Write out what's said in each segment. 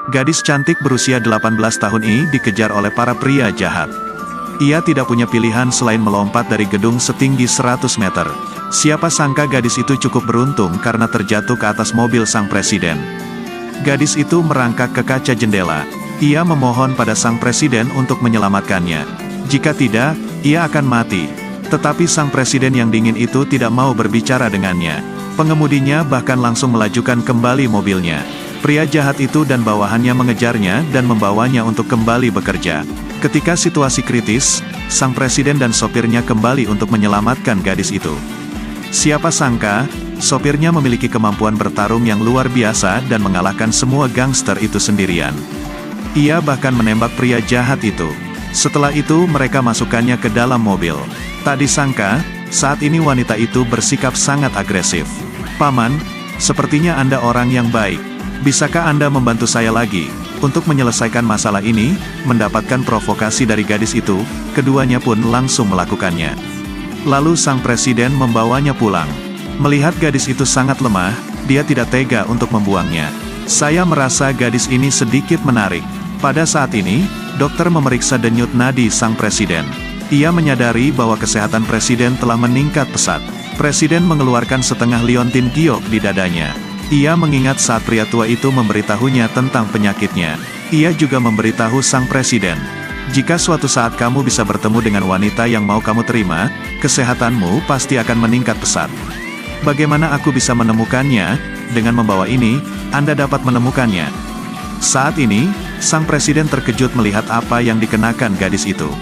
Gadis cantik berusia 18 tahun ini dikejar oleh para pria jahat. Ia tidak punya pilihan selain melompat dari gedung setinggi 100 meter. Siapa sangka gadis itu cukup beruntung karena terjatuh ke atas mobil sang presiden. Gadis itu merangkak ke kaca jendela. Ia memohon pada sang presiden untuk menyelamatkannya. Jika tidak, ia akan mati. Tetapi sang presiden yang dingin itu tidak mau berbicara dengannya. Pengemudinya bahkan langsung melajukan kembali mobilnya. Pria jahat itu dan bawahannya mengejarnya dan membawanya untuk kembali bekerja. Ketika situasi kritis, sang presiden dan sopirnya kembali untuk menyelamatkan gadis itu. Siapa sangka, sopirnya memiliki kemampuan bertarung yang luar biasa dan mengalahkan semua gangster itu sendirian. Ia bahkan menembak pria jahat itu. Setelah itu mereka masukkannya ke dalam mobil. Tak disangka, saat ini wanita itu bersikap sangat agresif. "Paman, sepertinya Anda orang yang baik. Bisakah Anda membantu saya lagi?" Untuk menyelesaikan masalah ini, mendapatkan provokasi dari gadis itu, keduanya pun langsung melakukannya. Lalu sang presiden membawanya pulang. Melihat gadis itu sangat lemah, dia tidak tega untuk membuangnya. "Saya merasa gadis ini sedikit menarik." Pada saat ini, dokter memeriksa denyut nadi sang presiden. Ia menyadari bahwa kesehatan presiden telah meningkat pesat. Presiden mengeluarkan setengah liontin giok di dadanya. Ia mengingat saat pria tua itu memberitahunya tentang penyakitnya. Ia juga memberitahu sang presiden, "Jika suatu saat kamu bisa bertemu dengan wanita yang mau kamu terima, kesehatanmu pasti akan meningkat pesat. Bagaimana aku bisa menemukannya? Dengan membawa ini, Anda dapat menemukannya." Saat ini, sang presiden terkejut melihat apa yang dikenakan gadis itu.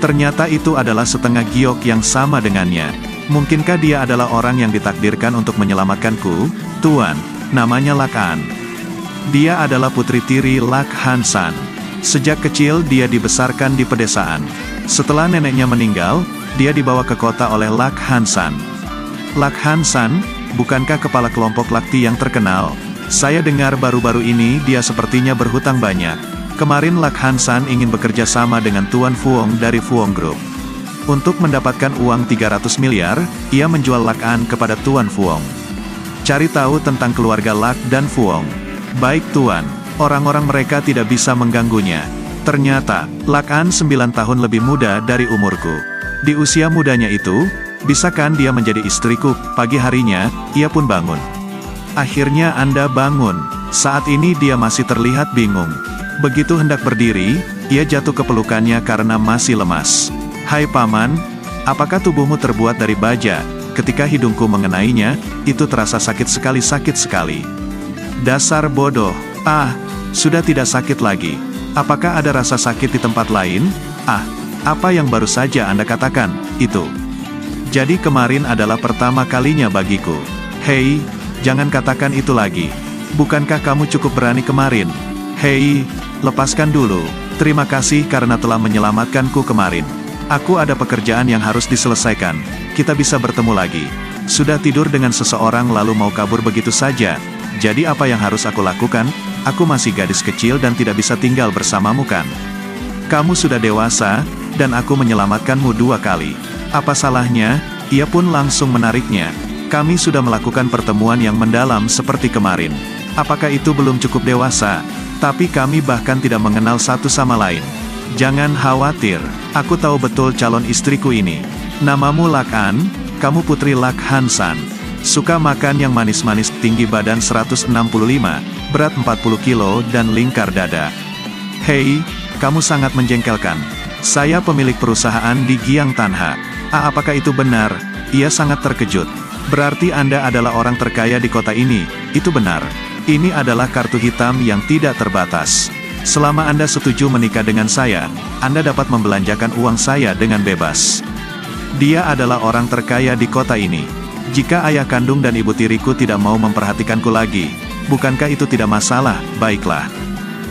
Ternyata itu adalah setengah giok yang sama dengannya. "Mungkinkah dia adalah orang yang ditakdirkan untuk menyelamatkanku, Tuan?" Namanya Lak An. Dia adalah putri tiri Lak Hansan. Sejak kecil dia dibesarkan di pedesaan. Setelah neneknya meninggal, dia dibawa ke kota oleh Lak Hansan. "Lak Hansan, bukankah kepala kelompok Lakti yang terkenal? Saya dengar baru-baru ini dia sepertinya berhutang banyak. Kemarin Lak Hansan ingin bekerja sama dengan Tuan Fuong dari Fuong Group. Untuk mendapatkan uang 300 miliar, ia menjual Lak An kepada Tuan Fuong. Cari tahu tentang keluarga Lak dan Fuong." "Baik Tuan, orang-orang mereka tidak bisa mengganggunya." Ternyata, Lak An 9 tahun lebih muda dari umurku. Di usia mudanya itu, bisakan dia menjadi istriku? Pagi harinya, ia pun bangun. "Akhirnya Anda bangun." Saat ini dia masih terlihat bingung. Begitu hendak berdiri, ia jatuh ke pelukannya karena masih lemas. "Hai Paman, apakah tubuhmu terbuat dari baja?" Ketika hidungku mengenainya, itu terasa sakit sekali. "Dasar bodoh. Ah, sudah tidak sakit lagi. Apakah ada rasa sakit di tempat lain?" "Ah, apa yang baru saja Anda katakan, itu? Jadi kemarin adalah pertama kalinya bagiku." "Hei, jangan katakan itu lagi. Bukankah kamu cukup berani kemarin?" "Hei, lepaskan dulu. Terima kasih karena telah menyelamatkanku kemarin. Aku ada pekerjaan yang harus diselesaikan. Kita bisa bertemu lagi." "Sudah tidur dengan seseorang lalu mau kabur begitu saja? Jadi apa yang harus aku lakukan? Aku masih gadis kecil dan tidak bisa tinggal bersamamu kan? Kamu sudah dewasa, dan aku menyelamatkanmu 2 kali. Apa salahnya?" Ia pun langsung menariknya. "Kami sudah melakukan pertemuan yang mendalam seperti kemarin. Apakah itu belum cukup dewasa? Tapi kami bahkan tidak mengenal satu sama lain. Jangan khawatir, aku tahu betul calon istriku ini. Namamu Lak An, kamu putri Lak Hansan. Suka makan yang manis-manis, tinggi badan 165, berat 40 kilo dan lingkar dada. Hei, kamu sangat menjengkelkan. Saya pemilik perusahaan di Giang Tanha." "Ah, apakah itu benar?" Ia sangat terkejut. "Berarti Anda adalah orang terkaya di kota ini, itu benar. Ini adalah kartu hitam yang tidak terbatas. Selama Anda setuju menikah dengan saya, Anda dapat membelanjakan uang saya dengan bebas." Dia adalah orang terkaya di kota ini. Jika ayah kandung dan ibu tiriku tidak mau memperhatikanku lagi, bukankah itu tidak masalah? Baiklah.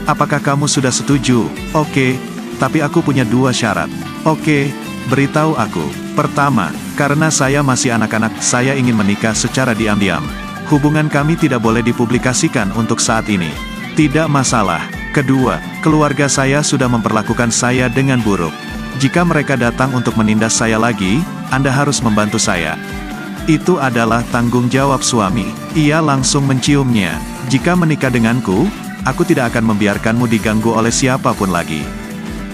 Apakah kamu sudah setuju? Oke, tapi aku punya 2 syarat. Oke, beritahu aku. Pertama, karena saya masih anak-anak, saya ingin menikah secara diam-diam. Hubungan kami tidak boleh dipublikasikan untuk saat ini. Tidak masalah. Kedua, keluarga saya sudah memperlakukan saya dengan buruk. Jika mereka datang untuk menindas saya lagi, Anda harus membantu saya. Itu adalah tanggung jawab suami. Ia langsung menciumnya. Jika menikah denganku, aku tidak akan membiarkanmu diganggu oleh siapapun lagi.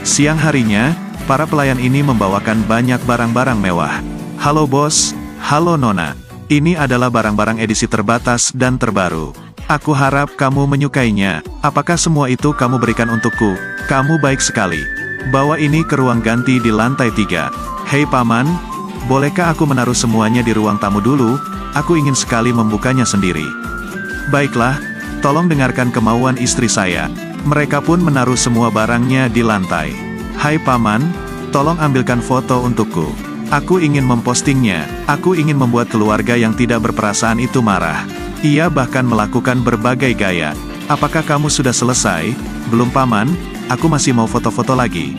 Siang harinya, para pelayan ini membawakan banyak barang-barang mewah. Halo bos, halo nona. Ini adalah barang-barang edisi terbatas dan terbaru. Aku harap kamu menyukainya. Apakah semua itu kamu berikan untukku? Kamu baik sekali. Bawa ini ke ruang ganti di lantai 3. Hei paman, bolehkah aku menaruh semuanya di ruang tamu dulu? Aku ingin sekali membukanya sendiri. Baiklah, tolong dengarkan kemauan istri saya. Mereka pun menaruh semua barangnya di lantai. Hai paman, tolong ambilkan foto untukku. Aku ingin mempostingnya. Aku ingin membuat keluarga yang tidak berperasaan itu marah. Ia bahkan melakukan berbagai gaya. Apakah kamu sudah selesai? Belum paman, aku masih mau foto-foto lagi.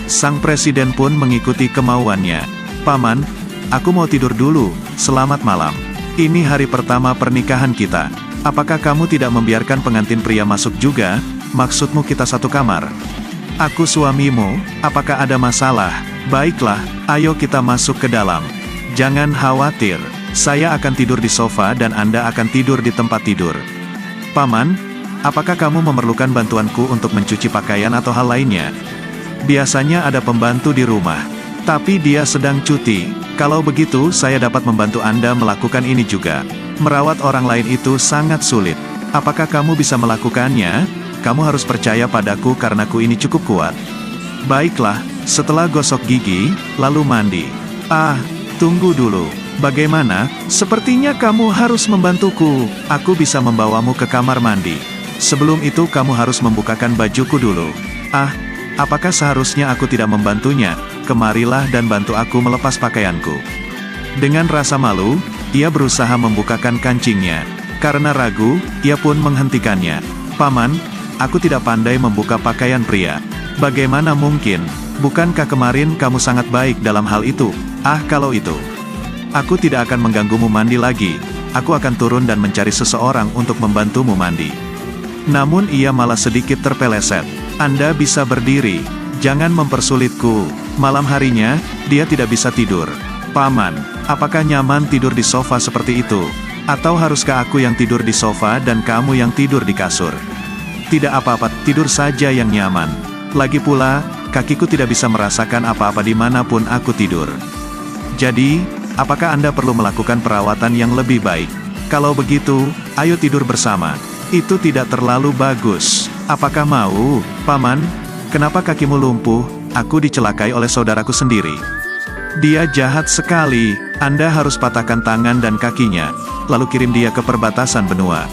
Sang presiden pun mengikuti kemauannya. Paman, aku mau tidur dulu, selamat malam. Ini hari pertama pernikahan kita. Apakah kamu tidak membiarkan pengantin pria masuk juga? Maksudmu kita satu kamar? Aku suamimu, apakah ada masalah? Baiklah, ayo kita masuk ke dalam. Jangan khawatir, saya akan tidur di sofa dan Anda akan tidur di tempat tidur. Paman, apakah kamu memerlukan bantuanku untuk mencuci pakaian atau hal lainnya? Biasanya ada pembantu di rumah, tapi dia sedang cuti. Kalau begitu, saya dapat membantu Anda melakukan ini juga. Merawat orang lain itu sangat sulit. Apakah kamu bisa melakukannya? Kamu harus percaya padaku karena ku ini cukup kuat. Baiklah, setelah gosok gigi, lalu mandi. Ah, tunggu dulu. Bagaimana? Sepertinya kamu harus membantuku. Aku bisa membawamu ke kamar mandi. Sebelum itu kamu harus membukakan bajuku dulu. Ah, apakah seharusnya aku tidak membantunya? Kemarilah dan bantu aku melepas pakaianku. Dengan rasa malu, ia berusaha membukakan kancingnya. Karena ragu, ia pun menghentikannya. Paman, aku tidak pandai membuka pakaian pria. Bagaimana mungkin? Bukankah kemarin kamu sangat baik dalam hal itu? Ah, kalau itu. Aku tidak akan mengganggumu mandi lagi. Aku akan turun dan mencari seseorang untuk membantumu mandi. Namun ia malah sedikit terpeleset. Anda bisa berdiri. Jangan mempersulitku. Malam harinya, dia tidak bisa tidur. Paman, apakah nyaman tidur di sofa seperti itu? Atau haruskah aku yang tidur di sofa dan kamu yang tidur di kasur? Tidak apa-apa, tidur saja yang nyaman. Lagi pula, kakiku tidak bisa merasakan apa-apa dimanapun aku tidur. Jadi, apakah Anda perlu melakukan perawatan yang lebih baik? Kalau begitu, ayo tidur bersama. Itu tidak terlalu bagus. Apakah mau, Paman? Kenapa kakimu lumpuh? Aku dicelakai oleh saudaraku sendiri. Dia jahat sekali. Anda harus patahkan tangan dan kakinya, lalu kirim dia ke perbatasan benua.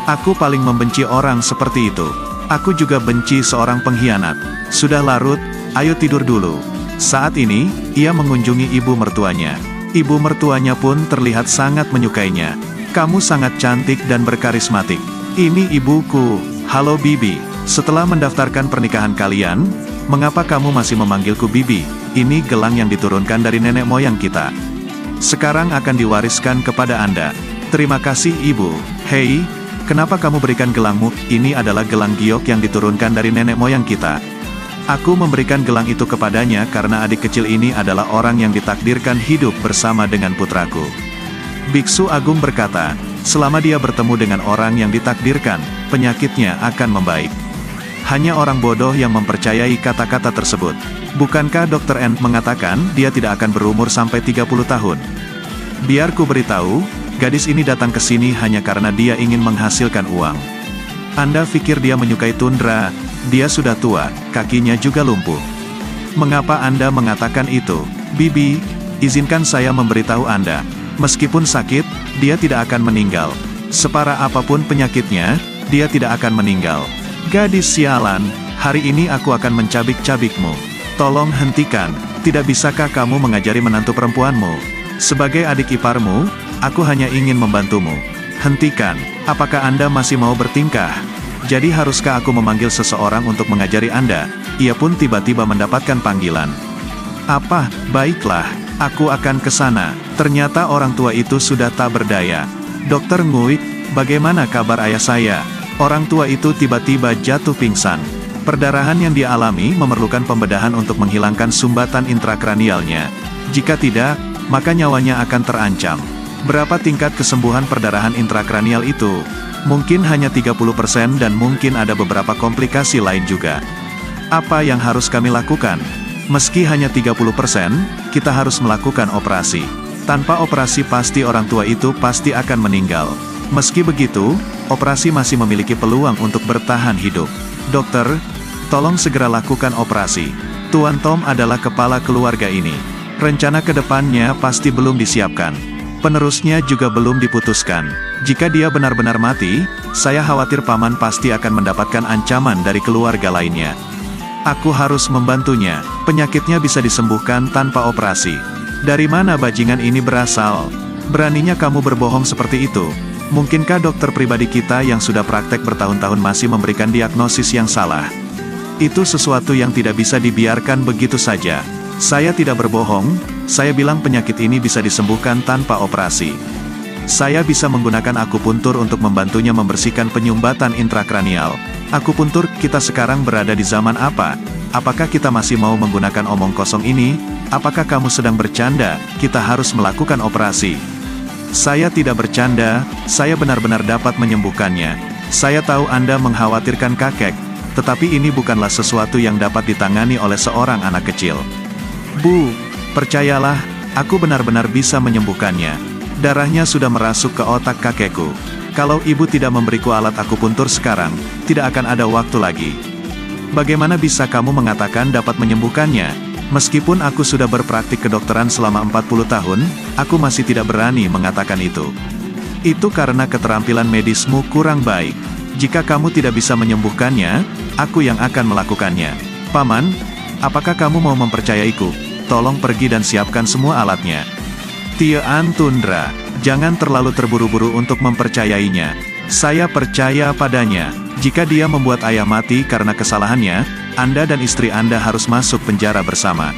Aku paling membenci orang seperti itu. Aku juga benci seorang pengkhianat. Sudah larut, ayo tidur dulu. Saat ini, ia mengunjungi ibu mertuanya. Ibu mertuanya pun terlihat sangat menyukainya. Kamu sangat cantik dan berkarismatik. Ini ibuku. Halo Bibi. Setelah mendaftarkan pernikahan kalian, mengapa kamu masih memanggilku Bibi? Ini gelang yang diturunkan dari nenek moyang kita. Sekarang akan diwariskan kepada Anda. Terima kasih ibu. Hei, kenapa kamu berikan gelangmu? Ini adalah gelang giok yang diturunkan dari nenek moyang kita. Aku memberikan gelang itu kepadanya karena adik kecil ini adalah orang yang ditakdirkan hidup bersama dengan putraku. Biksu Agung berkata, selama dia bertemu dengan orang yang ditakdirkan, penyakitnya akan membaik. Hanya orang bodoh yang mempercayai kata-kata tersebut. Bukankah Dr. N mengatakan dia tidak akan berumur sampai 30 tahun? Biar ku beritahu, gadis ini datang ke sini hanya karena dia ingin menghasilkan uang. Anda pikir dia menyukai tundra? Dia sudah tua, kakinya juga lumpuh. Mengapa Anda mengatakan itu? Bibi, izinkan saya memberitahu Anda. Meskipun sakit, dia tidak akan meninggal. Separah apapun penyakitnya, dia tidak akan meninggal. Gadis sialan, hari ini aku akan mencabik-cabikmu. Tolong hentikan, tidak bisakah kamu mengajari menantu perempuanmu? Sebagai adik iparmu, aku hanya ingin membantumu. Hentikan, apakah Anda masih mau bertingkah? Jadi haruskah aku memanggil seseorang untuk mengajari Anda? Ia pun tiba-tiba mendapatkan panggilan. Apa, baiklah, aku akan ke sana. Ternyata orang tua itu sudah tak berdaya. Dokter Ngui, bagaimana kabar ayah saya? Orang tua itu tiba-tiba jatuh pingsan. Perdarahan yang dia alami memerlukan pembedahan untuk menghilangkan sumbatan intrakranialnya. Jika tidak, maka nyawanya akan terancam. Berapa tingkat kesembuhan perdarahan intrakranial itu? Mungkin hanya 30% dan mungkin ada beberapa komplikasi lain juga. Apa yang harus kami lakukan? Meski hanya 30%, kita harus melakukan operasi. Tanpa operasi pasti orang tua itu pasti akan meninggal. Meski begitu, operasi masih memiliki peluang untuk bertahan hidup. Dokter, tolong segera lakukan operasi. Tuan Tom adalah kepala keluarga ini. Rencana ke depannya pasti belum disiapkan. Penerusnya juga belum diputuskan. Jika dia benar-benar mati, saya khawatir paman pasti akan mendapatkan ancaman dari keluarga lainnya. Aku harus membantunya. Penyakitnya bisa disembuhkan tanpa operasi. Dari mana bajingan ini berasal? Beraninya kamu berbohong seperti itu? Mungkinkah dokter pribadi kita yang sudah praktek bertahun-tahun masih memberikan diagnosis yang salah? Itu sesuatu yang tidak bisa dibiarkan begitu saja. Saya tidak berbohong, saya bilang penyakit ini bisa disembuhkan tanpa operasi. Saya bisa menggunakan akupuntur untuk membantunya membersihkan penyumbatan intrakranial. Akupuntur, kita sekarang berada di zaman apa? Apakah kita masih mau menggunakan omong kosong ini? Apakah kamu sedang bercanda? Kita harus melakukan operasi. Saya tidak bercanda, saya benar-benar dapat menyembuhkannya. Saya tahu Anda mengkhawatirkan kakek, tetapi ini bukanlah sesuatu yang dapat ditangani oleh seorang anak kecil. Bu, percayalah, aku benar-benar bisa menyembuhkannya. Darahnya sudah merasuk ke otak kakekku. Kalau ibu tidak memberiku alat akupuntur sekarang, tidak akan ada waktu lagi. Bagaimana bisa kamu mengatakan dapat menyembuhkannya? Meskipun aku sudah berpraktik kedokteran selama 40 tahun, aku masih tidak berani mengatakan itu. Itu karena keterampilan medismu kurang baik. Jika kamu tidak bisa menyembuhkannya, aku yang akan melakukannya. Paman, apakah kamu mau mempercayaiku? Tolong pergi dan siapkan semua alatnya. Tian Tundra, jangan terlalu terburu-buru untuk mempercayainya. Saya percaya padanya. Jika dia membuat ayah mati karena kesalahannya, Anda dan istri Anda harus masuk penjara bersama.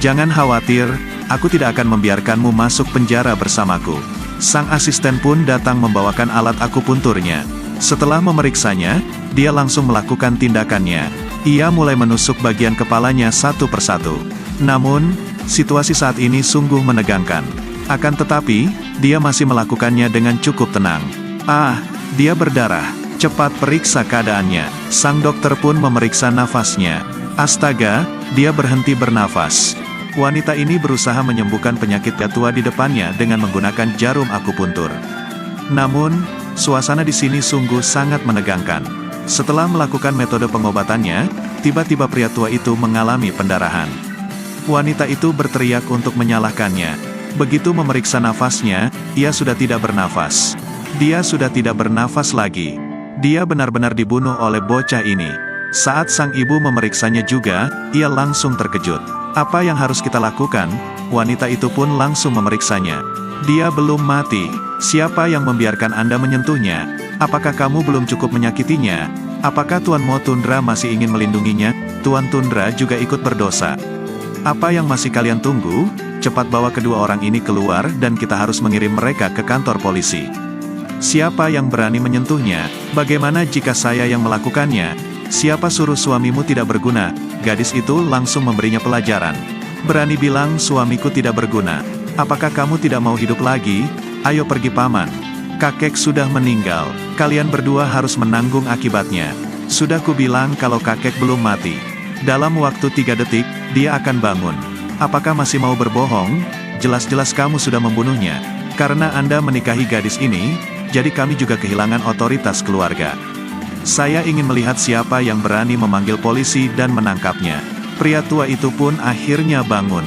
Jangan khawatir, aku tidak akan membiarkanmu masuk penjara bersamaku. Sang asisten pun datang membawakan alat akupunturnya. Setelah memeriksanya, dia langsung melakukan tindakannya. Ia mulai menusuk bagian kepalanya satu persatu. Namun, situasi saat ini sungguh menegangkan. Akan tetapi, dia masih melakukannya dengan cukup tenang. Ah, dia berdarah. Cepat periksa keadaannya. Sang dokter pun memeriksa nafasnya. Astaga, dia berhenti bernafas. Wanita ini berusaha menyembuhkan penyakit tua di depannya dengan menggunakan jarum akupuntur. Namun, suasana di sini sungguh sangat menegangkan. Setelah melakukan metode pengobatannya, tiba-tiba pria tua itu mengalami pendarahan. Wanita itu berteriak untuk menyalahkannya. Begitu memeriksa nafasnya, ia sudah tidak bernafas. Dia sudah tidak bernafas lagi. Dia benar-benar dibunuh oleh bocah ini. Saat sang ibu memeriksanya juga, ia langsung terkejut. Apa yang harus kita lakukan? Wanita itu pun langsung memeriksanya. Dia belum mati. Siapa yang membiarkan Anda menyentuhnya? Apakah kamu belum cukup menyakitinya? Apakah Tuan Mo Tundra masih ingin melindunginya? Tuan Tundra juga ikut berdosa. Apa yang masih kalian tunggu? Cepat bawa kedua orang ini keluar dan kita harus mengirim mereka ke kantor polisi. Siapa yang berani menyentuhnya? Bagaimana jika saya yang melakukannya? Siapa suruh suamimu tidak berguna? Gadis itu langsung memberinya pelajaran. Berani bilang suamiku tidak berguna. Apakah kamu tidak mau hidup lagi? Ayo pergi paman. Kakek sudah meninggal. Kalian berdua harus menanggung akibatnya. Sudah kubilang kalau kakek belum mati. Dalam waktu 3 detik, dia akan bangun. Apakah masih mau berbohong? Jelas-jelas kamu sudah membunuhnya. Karena Anda menikahi gadis ini, jadi kami juga kehilangan otoritas keluarga. Saya ingin melihat siapa yang berani memanggil polisi dan menangkapnya. Pria tua itu pun akhirnya bangun.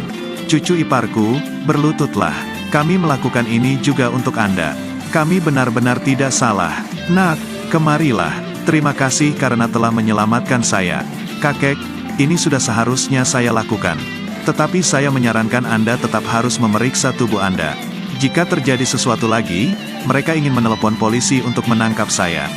Cucu iparku, berlututlah. Kami melakukan ini juga untuk Anda. Kami benar-benar tidak salah. Nak, kemarilah. Terima kasih karena telah menyelamatkan saya. Kakek, ini sudah seharusnya saya lakukan. Tetapi saya menyarankan Anda tetap harus memeriksa tubuh Anda. Jika terjadi sesuatu lagi, mereka ingin menelepon polisi untuk menangkap saya.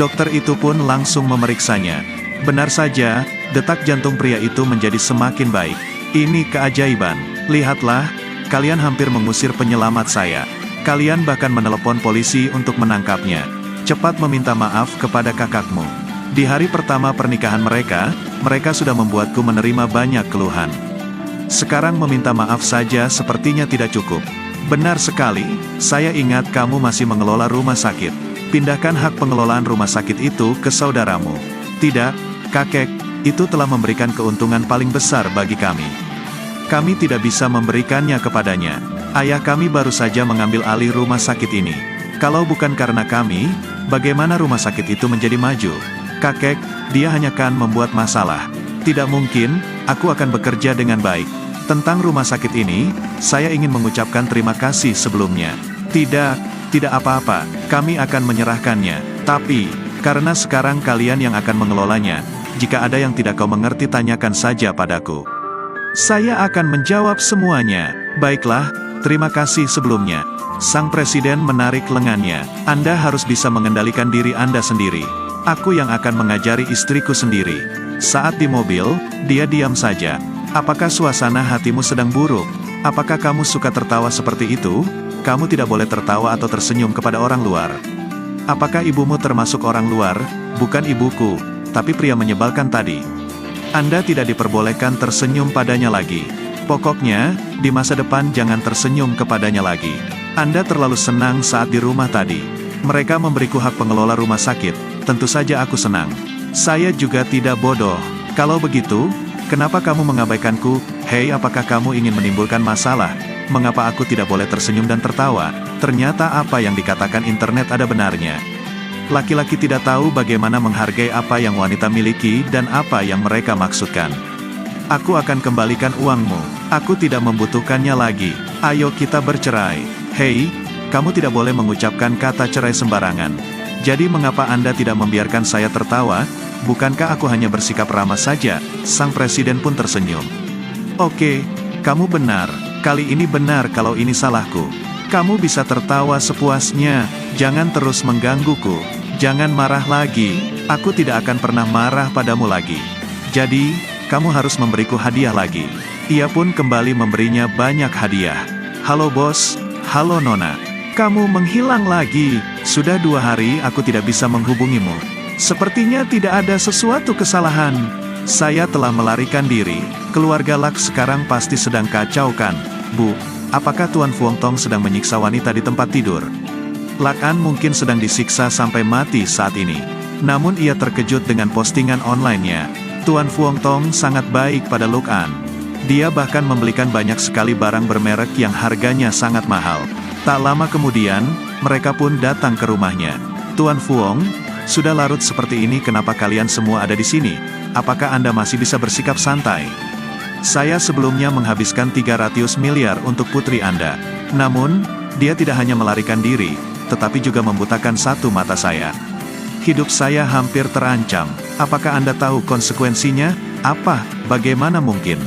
Dokter itu pun langsung memeriksanya. Benar saja, detak jantung pria itu menjadi semakin baik. Ini keajaiban. Lihatlah, kalian hampir mengusir penyelamat saya. Kalian bahkan menelepon polisi untuk menangkapnya. Cepat meminta maaf kepada kakakmu. Di hari pertama pernikahan mereka sudah membuatku menerima banyak keluhan. Sekarang meminta maaf saja sepertinya tidak cukup. Benar sekali, saya ingat kamu masih mengelola rumah sakit. Pindahkan hak pengelolaan rumah sakit itu ke saudaramu. Tidak, kakek, itu telah memberikan keuntungan paling besar bagi kami. Kami tidak bisa memberikannya kepadanya. Ayah kami baru saja mengambil alih rumah sakit ini. Kalau bukan karena kami, bagaimana rumah sakit itu menjadi maju? Kakek, dia hanya akan membuat masalah. Tidak mungkin, aku akan bekerja dengan baik. Tentang rumah sakit ini, saya ingin mengucapkan terima kasih sebelumnya. Tidak apa-apa, kami akan menyerahkannya. Tapi, karena sekarang kalian yang akan mengelolanya, jika ada yang tidak kau mengerti tanyakan saja padaku. Saya akan menjawab semuanya. Baiklah, terima kasih sebelumnya. Sang presiden menarik lengannya. Anda harus bisa mengendalikan diri Anda sendiri. Aku yang akan mengajari istriku sendiri. Saat di mobil, dia diam saja. Apakah suasana hatimu sedang buruk? Apakah kamu suka tertawa seperti itu? Kamu tidak boleh tertawa atau tersenyum kepada orang luar. Apakah ibumu termasuk orang luar? Bukan ibuku, tapi pria menyebalkan tadi. Anda tidak diperbolehkan tersenyum padanya lagi. Pokoknya, di masa depan jangan tersenyum kepadanya lagi. Anda terlalu senang saat di rumah tadi. Mereka memberiku hak pengelola rumah sakit, tentu saja aku senang. Saya juga tidak bodoh. Kalau begitu, kenapa kamu mengabaikanku? Hei, apakah kamu ingin menimbulkan masalah? Mengapa aku tidak boleh tersenyum dan tertawa? Ternyata apa yang dikatakan internet ada benarnya. Laki-laki tidak tahu bagaimana menghargai apa yang wanita miliki dan apa yang mereka maksudkan. Aku akan kembalikan uangmu. Aku tidak membutuhkannya lagi. Ayo kita bercerai. Hei, kamu tidak boleh mengucapkan kata cerai sembarangan. Jadi mengapa Anda tidak membiarkan saya tertawa? Bukankah aku hanya bersikap ramah saja? Sang presiden pun tersenyum. Oke, kamu benar. Kali ini benar kalau ini salahku. Kamu bisa tertawa sepuasnya. Jangan terus menggangguku. Jangan marah lagi. Aku tidak akan pernah marah padamu lagi. Jadi, kamu harus memberiku hadiah lagi. Ia pun kembali memberinya banyak hadiah. Halo bos, halo nona. Kamu menghilang lagi. Sudah 2 hari aku tidak bisa menghubungimu. Sepertinya tidak ada sesuatu kesalahan. Saya telah melarikan diri. Keluarga Lak sekarang pasti sedang kacau kan? Bu, apakah Tuan Fuong Tong sedang menyiksa wanita di tempat tidur? Lak An mungkin sedang disiksa sampai mati saat ini. Namun ia terkejut dengan postingan online-nya. Tuan Fuong Tong sangat baik pada Luk An. Dia bahkan membelikan banyak sekali barang bermerek yang harganya sangat mahal. Tak lama kemudian, mereka pun datang ke rumahnya. Tuan Fuong, sudah larut seperti ini kenapa kalian semua ada di sini? Apakah Anda masih bisa bersikap santai? Saya sebelumnya menghabiskan 300 miliar untuk putri Anda. Namun, dia tidak hanya melarikan diri, tetapi juga membutakan satu mata saya. Hidup saya hampir terancam. Apakah Anda tahu konsekuensinya? Apa? Bagaimana mungkin?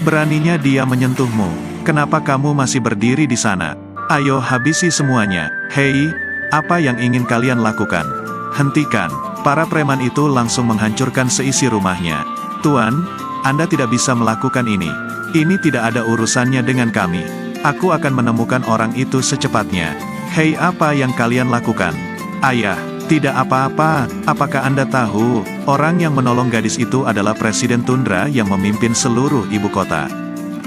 Beraninya dia menyentuhmu. Kenapa kamu masih berdiri di sana? Ayo habisi semuanya. Hei, apa yang ingin kalian lakukan? Hentikan. Para preman itu langsung menghancurkan seisi rumahnya. Tuan, Anda tidak bisa melakukan ini. Ini tidak ada urusannya dengan kami. Aku akan menemukan orang itu secepatnya. Hei, apa yang kalian lakukan? Ayah, tidak apa-apa. Apakah Anda tahu, orang yang menolong gadis itu adalah Presiden Tundra yang memimpin seluruh ibu kota?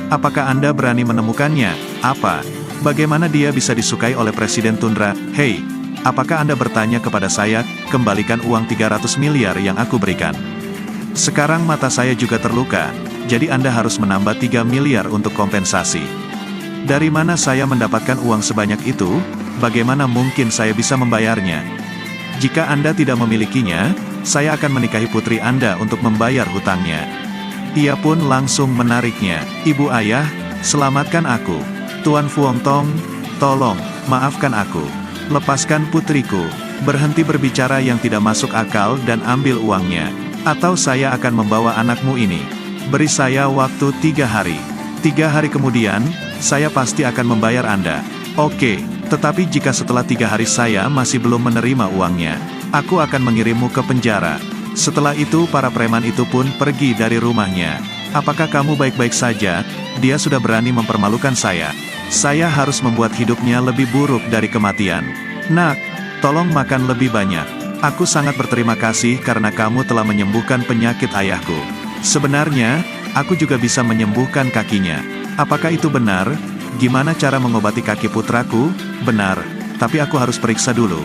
Apakah Anda berani menemukannya? Apa? Bagaimana dia bisa disukai oleh Presiden Tundra? Hei, apakah Anda bertanya kepada saya, kembalikan uang 300 miliar yang aku berikan? Sekarang mata saya juga terluka, jadi Anda harus menambah 3 miliar untuk kompensasi. Dari mana saya mendapatkan uang sebanyak itu? Bagaimana mungkin saya bisa membayarnya? Jika Anda tidak memilikinya, saya akan menikahi putri Anda untuk membayar hutangnya. Ia pun langsung menariknya. Ibu ayah, selamatkan aku. Tuan Fuong Tong, tolong, maafkan aku. Lepaskan putriku. Berhenti berbicara yang tidak masuk akal dan ambil uangnya. Atau saya akan membawa anakmu ini. Beri saya waktu 3 hari. 3 hari kemudian, saya pasti akan membayar Anda. Oke, tetapi jika setelah 3 hari saya masih belum menerima uangnya, aku akan mengirimmu ke penjara. Setelah itu para preman itu pun pergi dari rumahnya. Apakah kamu baik-baik saja? Dia sudah berani mempermalukan saya. Saya harus membuat hidupnya lebih buruk dari kematian. Nak, tolong makan lebih banyak. Aku sangat berterima kasih karena kamu telah menyembuhkan penyakit ayahku. Sebenarnya, aku juga bisa menyembuhkan kakinya. Apakah itu benar? Gimana cara mengobati kaki putraku? Benar, tapi aku harus periksa dulu.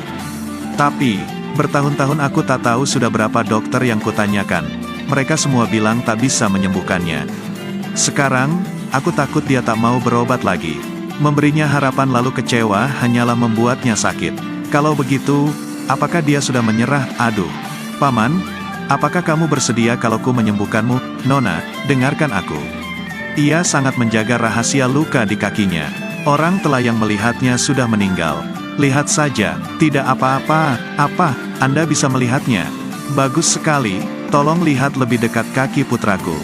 Tapi, bertahun-tahun aku tak tahu sudah berapa dokter yang kutanyakan. Mereka semua bilang tak bisa menyembuhkannya. Sekarang, aku takut dia tak mau berobat lagi. Memberinya harapan lalu kecewa hanyalah membuatnya sakit. Kalau begitu, apakah dia sudah menyerah? Aduh. Paman, apakah kamu bersedia kalau ku menyembuhkanmu? Nona, dengarkan aku. Ia sangat menjaga rahasia luka di kakinya. Orang telah yang melihatnya sudah meninggal. Lihat saja, tidak apa-apa. Apa, Anda bisa melihatnya? Bagus sekali, tolong lihat lebih dekat kaki putraku.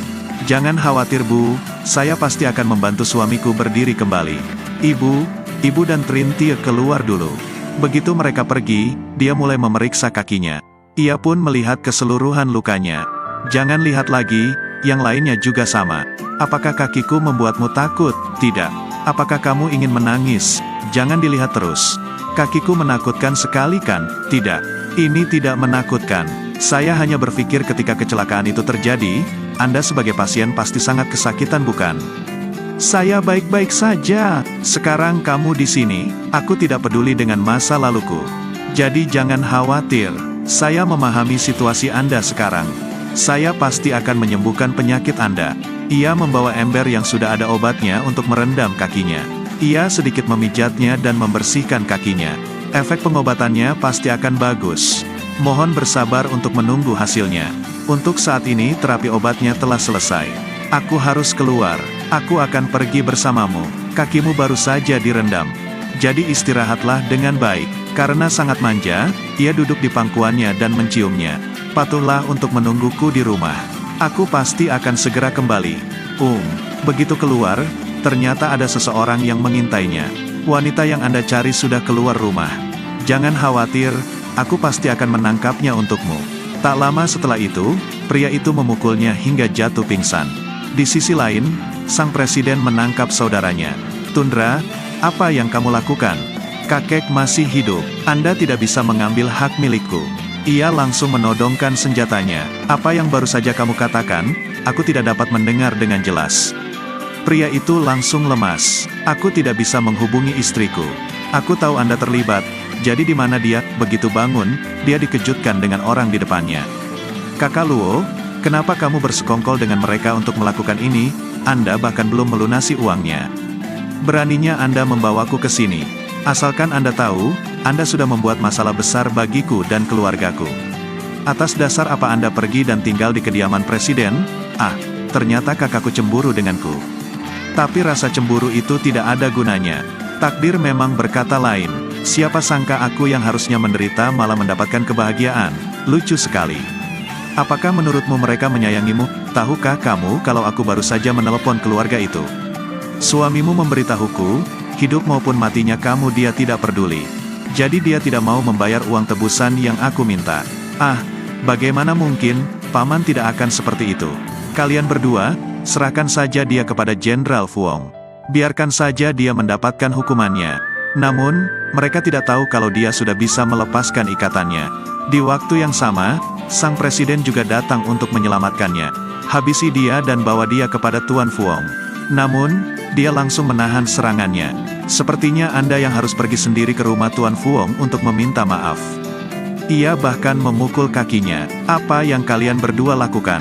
Jangan khawatir Bu, saya pasti akan membantu suamiku berdiri kembali. Ibu dan Trinity keluar dulu. Begitu mereka pergi, dia mulai memeriksa kakinya. Ia pun melihat keseluruhan lukanya. Jangan lihat lagi, yang lainnya juga sama. Apakah kakiku membuatmu takut? Tidak. Apakah kamu ingin menangis? Jangan dilihat terus. Kakiku menakutkan sekali kan? Tidak. Ini tidak menakutkan. Saya hanya berpikir ketika kecelakaan itu terjadi, Anda sebagai pasien pasti sangat kesakitan bukan? Saya baik-baik saja. Sekarang kamu di sini, aku tidak peduli dengan masa laluku. Jadi jangan khawatir. Saya memahami situasi Anda sekarang. Saya pasti akan menyembuhkan penyakit Anda. Ia membawa ember yang sudah ada obatnya untuk merendam kakinya. Ia sedikit memijatnya dan membersihkan kakinya. Efek pengobatannya pasti akan bagus. Mohon bersabar untuk menunggu hasilnya. Untuk saat ini terapi obatnya telah selesai. Aku harus keluar. Aku akan pergi bersamamu. Kakimu baru saja direndam. Jadi istirahatlah dengan baik. Karena sangat manja, ia duduk di pangkuannya dan menciumnya. Patuhlah untuk menungguku di rumah. Aku pasti akan segera kembali. Begitu keluar, ternyata ada seseorang yang mengintainya. Wanita yang Anda cari sudah keluar rumah. Jangan khawatir, aku pasti akan menangkapnya untukmu. Tak lama setelah itu, pria itu memukulnya hingga jatuh pingsan. Di sisi lain, sang presiden menangkap saudaranya. Tundra, apa yang kamu lakukan? Kakek masih hidup. Anda tidak bisa mengambil hak milikku. Ia langsung menodongkan senjatanya. Apa yang baru saja kamu katakan? Aku tidak dapat mendengar dengan jelas. Pria itu langsung lemas. Aku tidak bisa menghubungi istriku. Aku tahu Anda terlibat. Jadi di mana dia? Begitu bangun, dia dikejutkan dengan orang di depannya. Kakak Luo, kenapa kamu bersekongkol dengan mereka untuk melakukan ini? Anda bahkan belum melunasi uangnya. Beraninya Anda membawaku ke sini. Asalkan Anda tahu, Anda sudah membuat masalah besar bagiku dan keluargaku. Atas dasar apa Anda pergi dan tinggal di kediaman presiden? Ternyata kakakku cemburu denganku. Tapi rasa cemburu itu tidak ada gunanya. Takdir memang berkata lain. Siapa sangka aku yang harusnya menderita malah mendapatkan kebahagiaan. Lucu sekali. Apakah menurutmu mereka menyayangimu? Tahukah kamu kalau aku baru saja menelepon keluarga itu? Suamimu memberitahuku, hidup maupun matinya kamu dia tidak peduli. Jadi dia tidak mau membayar uang tebusan yang aku minta. Bagaimana mungkin, Paman tidak akan seperti itu. Kalian berdua, serahkan saja dia kepada Jenderal Fuong. Biarkan saja dia mendapatkan hukumannya. Namun, mereka tidak tahu kalau dia sudah bisa melepaskan ikatannya. Di waktu yang sama, sang presiden juga datang untuk menyelamatkannya. Habisi dia dan bawa dia kepada Tuan Fuong. Namun, dia langsung menahan serangannya. Sepertinya Anda yang harus pergi sendiri ke rumah Tuan Fuong untuk meminta maaf. Ia bahkan memukul kakinya. Apa yang kalian berdua lakukan?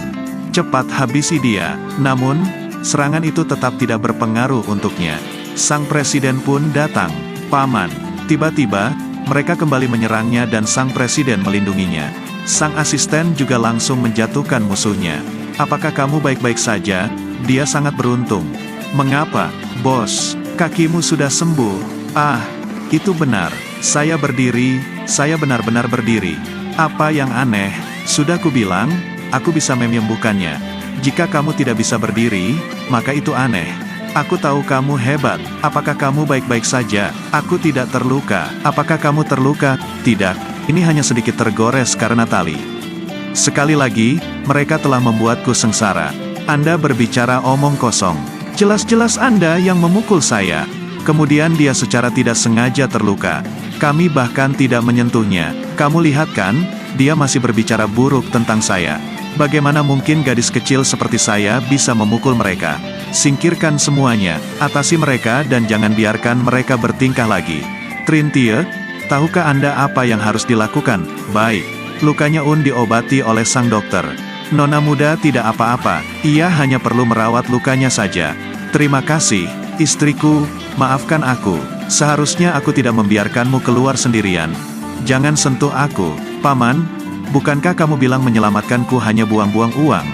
Cepat habisi dia. Namun, serangan itu tetap tidak berpengaruh untuknya. Sang presiden pun datang. Paman. Tiba-tiba, mereka kembali menyerangnya dan sang presiden melindunginya. Sang asisten juga langsung menjatuhkan musuhnya. Apakah kamu baik-baik saja? Dia sangat beruntung. Mengapa, bos? Kakimu sudah sembuh. Itu benar. Saya berdiri, saya benar-benar berdiri. Apa yang aneh? Sudah kubilang, aku bisa menyembuhkannya. Jika kamu tidak bisa berdiri, maka itu aneh. Aku tahu kamu hebat. Apakah kamu baik-baik saja? Aku tidak terluka. Apakah kamu terluka? Tidak. Ini hanya sedikit tergores karena tali. Sekali lagi, mereka telah membuatku sengsara. Anda berbicara omong kosong. Jelas-jelas Anda yang memukul saya. Kemudian dia secara tidak sengaja terluka. Kami bahkan tidak menyentuhnya. Kamu lihat kan, dia masih berbicara buruk tentang saya. Bagaimana mungkin gadis kecil seperti saya bisa memukul mereka? Singkirkan semuanya, atasi mereka dan jangan biarkan mereka bertingkah lagi. Trintie, tahukah Anda apa yang harus dilakukan? Baik, lukanya Un diobati oleh sang dokter. Nona muda tidak apa-apa, ia hanya perlu merawat lukanya saja. Terima kasih, istriku, maafkan aku. Seharusnya aku tidak membiarkanmu keluar sendirian. Jangan sentuh aku, Paman. Bukankah kamu bilang menyelamatkanku hanya buang-buang uang?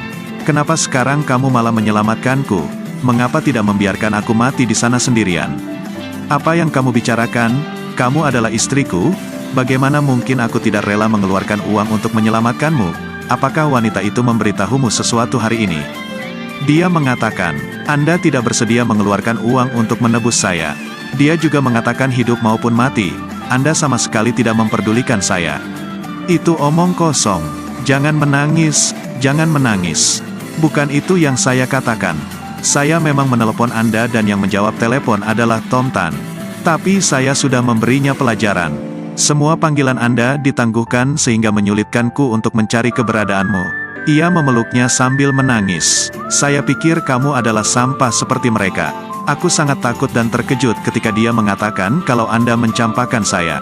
Kenapa sekarang kamu malah menyelamatkanku? Mengapa tidak membiarkan aku mati di sana sendirian? Apa yang kamu bicarakan? Kamu adalah istriku? Bagaimana mungkin aku tidak rela mengeluarkan uang untuk menyelamatkanmu? Apakah wanita itu memberitahumu sesuatu hari ini? Dia mengatakan, Anda tidak bersedia mengeluarkan uang untuk menebus saya. Dia juga mengatakan hidup maupun mati. Anda sama sekali tidak memperdulikan saya. Itu omong kosong. Jangan menangis, jangan menangis. Bukan itu yang saya katakan. Saya memang menelepon Anda dan yang menjawab telepon adalah Tom Tan. Tapi saya sudah memberinya pelajaran. Semua panggilan Anda ditangguhkan sehingga menyulitkanku untuk mencari keberadaanmu. Ia memeluknya sambil menangis. Saya pikir kamu adalah sampah seperti mereka. Aku sangat takut dan terkejut ketika dia mengatakan kalau Anda mencampakkan saya.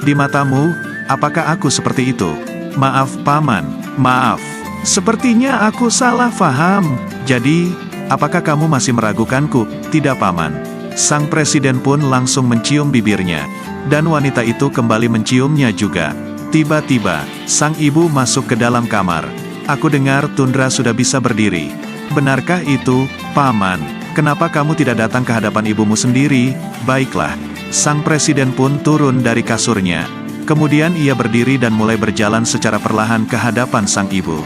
Di matamu, apakah aku seperti itu? Maaf Paman, maaf. Sepertinya aku salah faham. Jadi, apakah kamu masih meragukanku? Tidak Paman. Sang presiden pun langsung mencium bibirnya. Dan wanita itu kembali menciumnya juga. Tiba-tiba, sang ibu masuk ke dalam kamar. Aku dengar Tundra sudah bisa berdiri. Benarkah itu, Paman? Kenapa kamu tidak datang ke hadapan ibumu sendiri? Baiklah. Sang presiden pun turun dari kasurnya. Kemudian ia berdiri dan mulai berjalan secara perlahan ke hadapan sang ibu.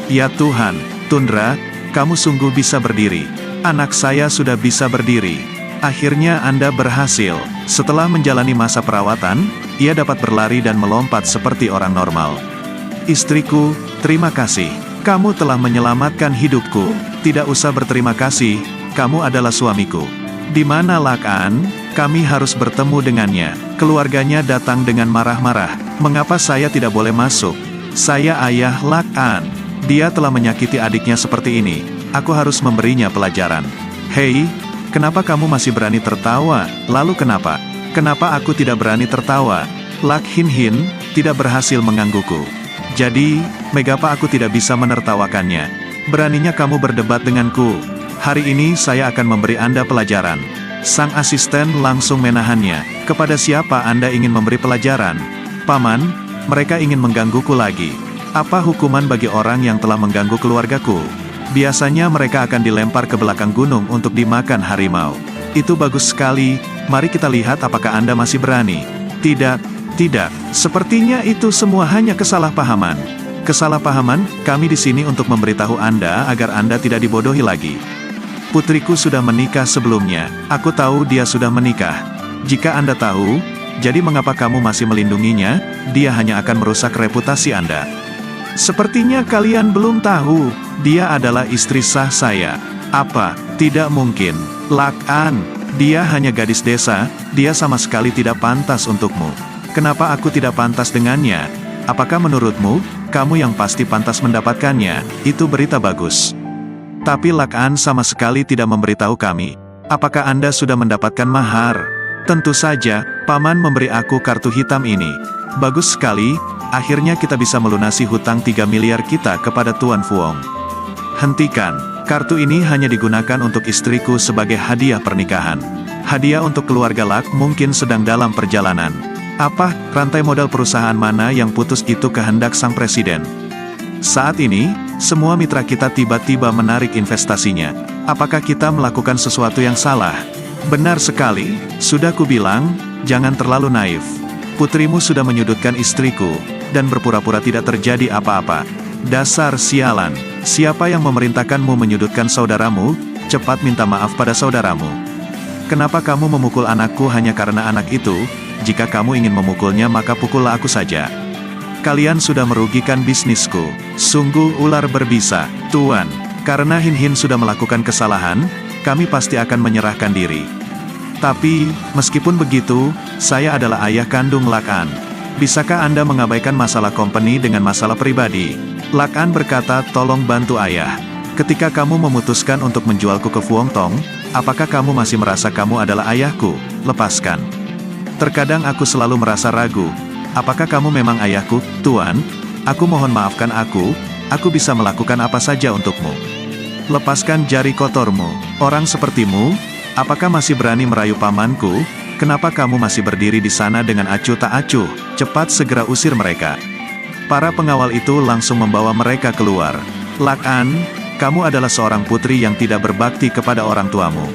Ya Tuhan, Tundra, kamu sungguh bisa berdiri. Anak saya sudah bisa berdiri. Akhirnya Anda berhasil. Setelah menjalani masa perawatan, ia dapat berlari dan melompat seperti orang normal. Istriku, terima kasih. Kamu telah menyelamatkan hidupku. Tidak usah berterima kasih, kamu adalah suamiku. Di mana Lak-an? Kami harus bertemu dengannya. Keluarganya datang dengan marah-marah. Mengapa saya tidak boleh masuk? Saya ayah Lak-an. Dia telah menyakiti adiknya seperti ini. Aku harus memberinya pelajaran. Hei, kenapa kamu masih berani tertawa? Lalu kenapa? Kenapa aku tidak berani tertawa? Lak Hin Hin tidak berhasil menggangguku. Jadi, mengapa aku tidak bisa menertawakannya? Beraninya kamu berdebat denganku. Hari ini saya akan memberi Anda pelajaran. Sang asisten langsung menahannya. Kepada siapa Anda ingin memberi pelajaran? Paman, mereka ingin menggangguku lagi. Apa hukuman bagi orang yang telah mengganggu keluargaku? Biasanya mereka akan dilempar ke belakang gunung untuk dimakan harimau. Itu bagus sekali, mari kita lihat apakah Anda masih berani. Tidak, tidak, sepertinya itu semua hanya kesalahpahaman. Kesalahpahaman, kami di sini untuk memberitahu Anda agar Anda tidak dibodohi lagi. Putriku sudah menikah sebelumnya, aku tahu dia sudah menikah. Jika Anda tahu, jadi mengapa kamu masih melindunginya? Dia hanya akan merusak reputasi Anda. Sepertinya kalian belum tahu, dia adalah istri sah saya. Apa? Tidak mungkin. Lak-an, dia hanya gadis desa, dia sama sekali tidak pantas untukmu. Kenapa aku tidak pantas dengannya? Apakah menurutmu, kamu yang pasti pantas mendapatkannya? Itu berita bagus. Tapi Lak-an sama sekali tidak memberitahu kami. Apakah Anda sudah mendapatkan mahar? Tentu saja, Paman memberi aku kartu hitam ini. Bagus sekali, akhirnya kita bisa melunasi hutang 3 miliar kita kepada Tuan Fuong. Hentikan, kartu ini hanya digunakan untuk istriku sebagai hadiah pernikahan. Hadiah untuk keluarga Lak mungkin sedang dalam perjalanan. Apa, rantai modal perusahaan mana yang putus itu kehendak sang presiden? Saat ini, semua mitra kita tiba-tiba menarik investasinya. Apakah kita melakukan sesuatu yang salah? Benar sekali, sudah kubilang, jangan terlalu naif. Putrimu sudah menyudutkan istriku, dan berpura-pura tidak terjadi apa-apa. Dasar sialan, siapa yang memerintahkanmu menyudutkan saudaramu? Cepat minta maaf pada saudaramu. Kenapa kamu memukul anakku hanya karena anak itu? Jika kamu ingin memukulnya maka pukullah aku saja. Kalian sudah merugikan bisnisku. Sungguh ular berbisa, Tuan. Karena Hin Hin sudah melakukan kesalahan, kami pasti akan menyerahkan diri. Tapi, meskipun begitu, saya adalah ayah kandung Lak-an. Bisakah Anda mengabaikan masalah company dengan masalah pribadi? Lak-an berkata, tolong bantu ayah. Ketika kamu memutuskan untuk menjualku ke Fuong Tong, apakah kamu masih merasa kamu adalah ayahku? Lepaskan. Terkadang aku selalu merasa ragu. Apakah kamu memang ayahku, Tuan? Aku mohon maafkan aku bisa melakukan apa saja untukmu. Lepaskan jari kotormu. Orang sepertimu, apakah masih berani merayu pamanku? Kenapa kamu masih berdiri di sana dengan acuh tak acuh? Cepat segera usir mereka. Para pengawal itu langsung membawa mereka keluar. Lak-an, kamu adalah seorang putri yang tidak berbakti kepada orang tuamu.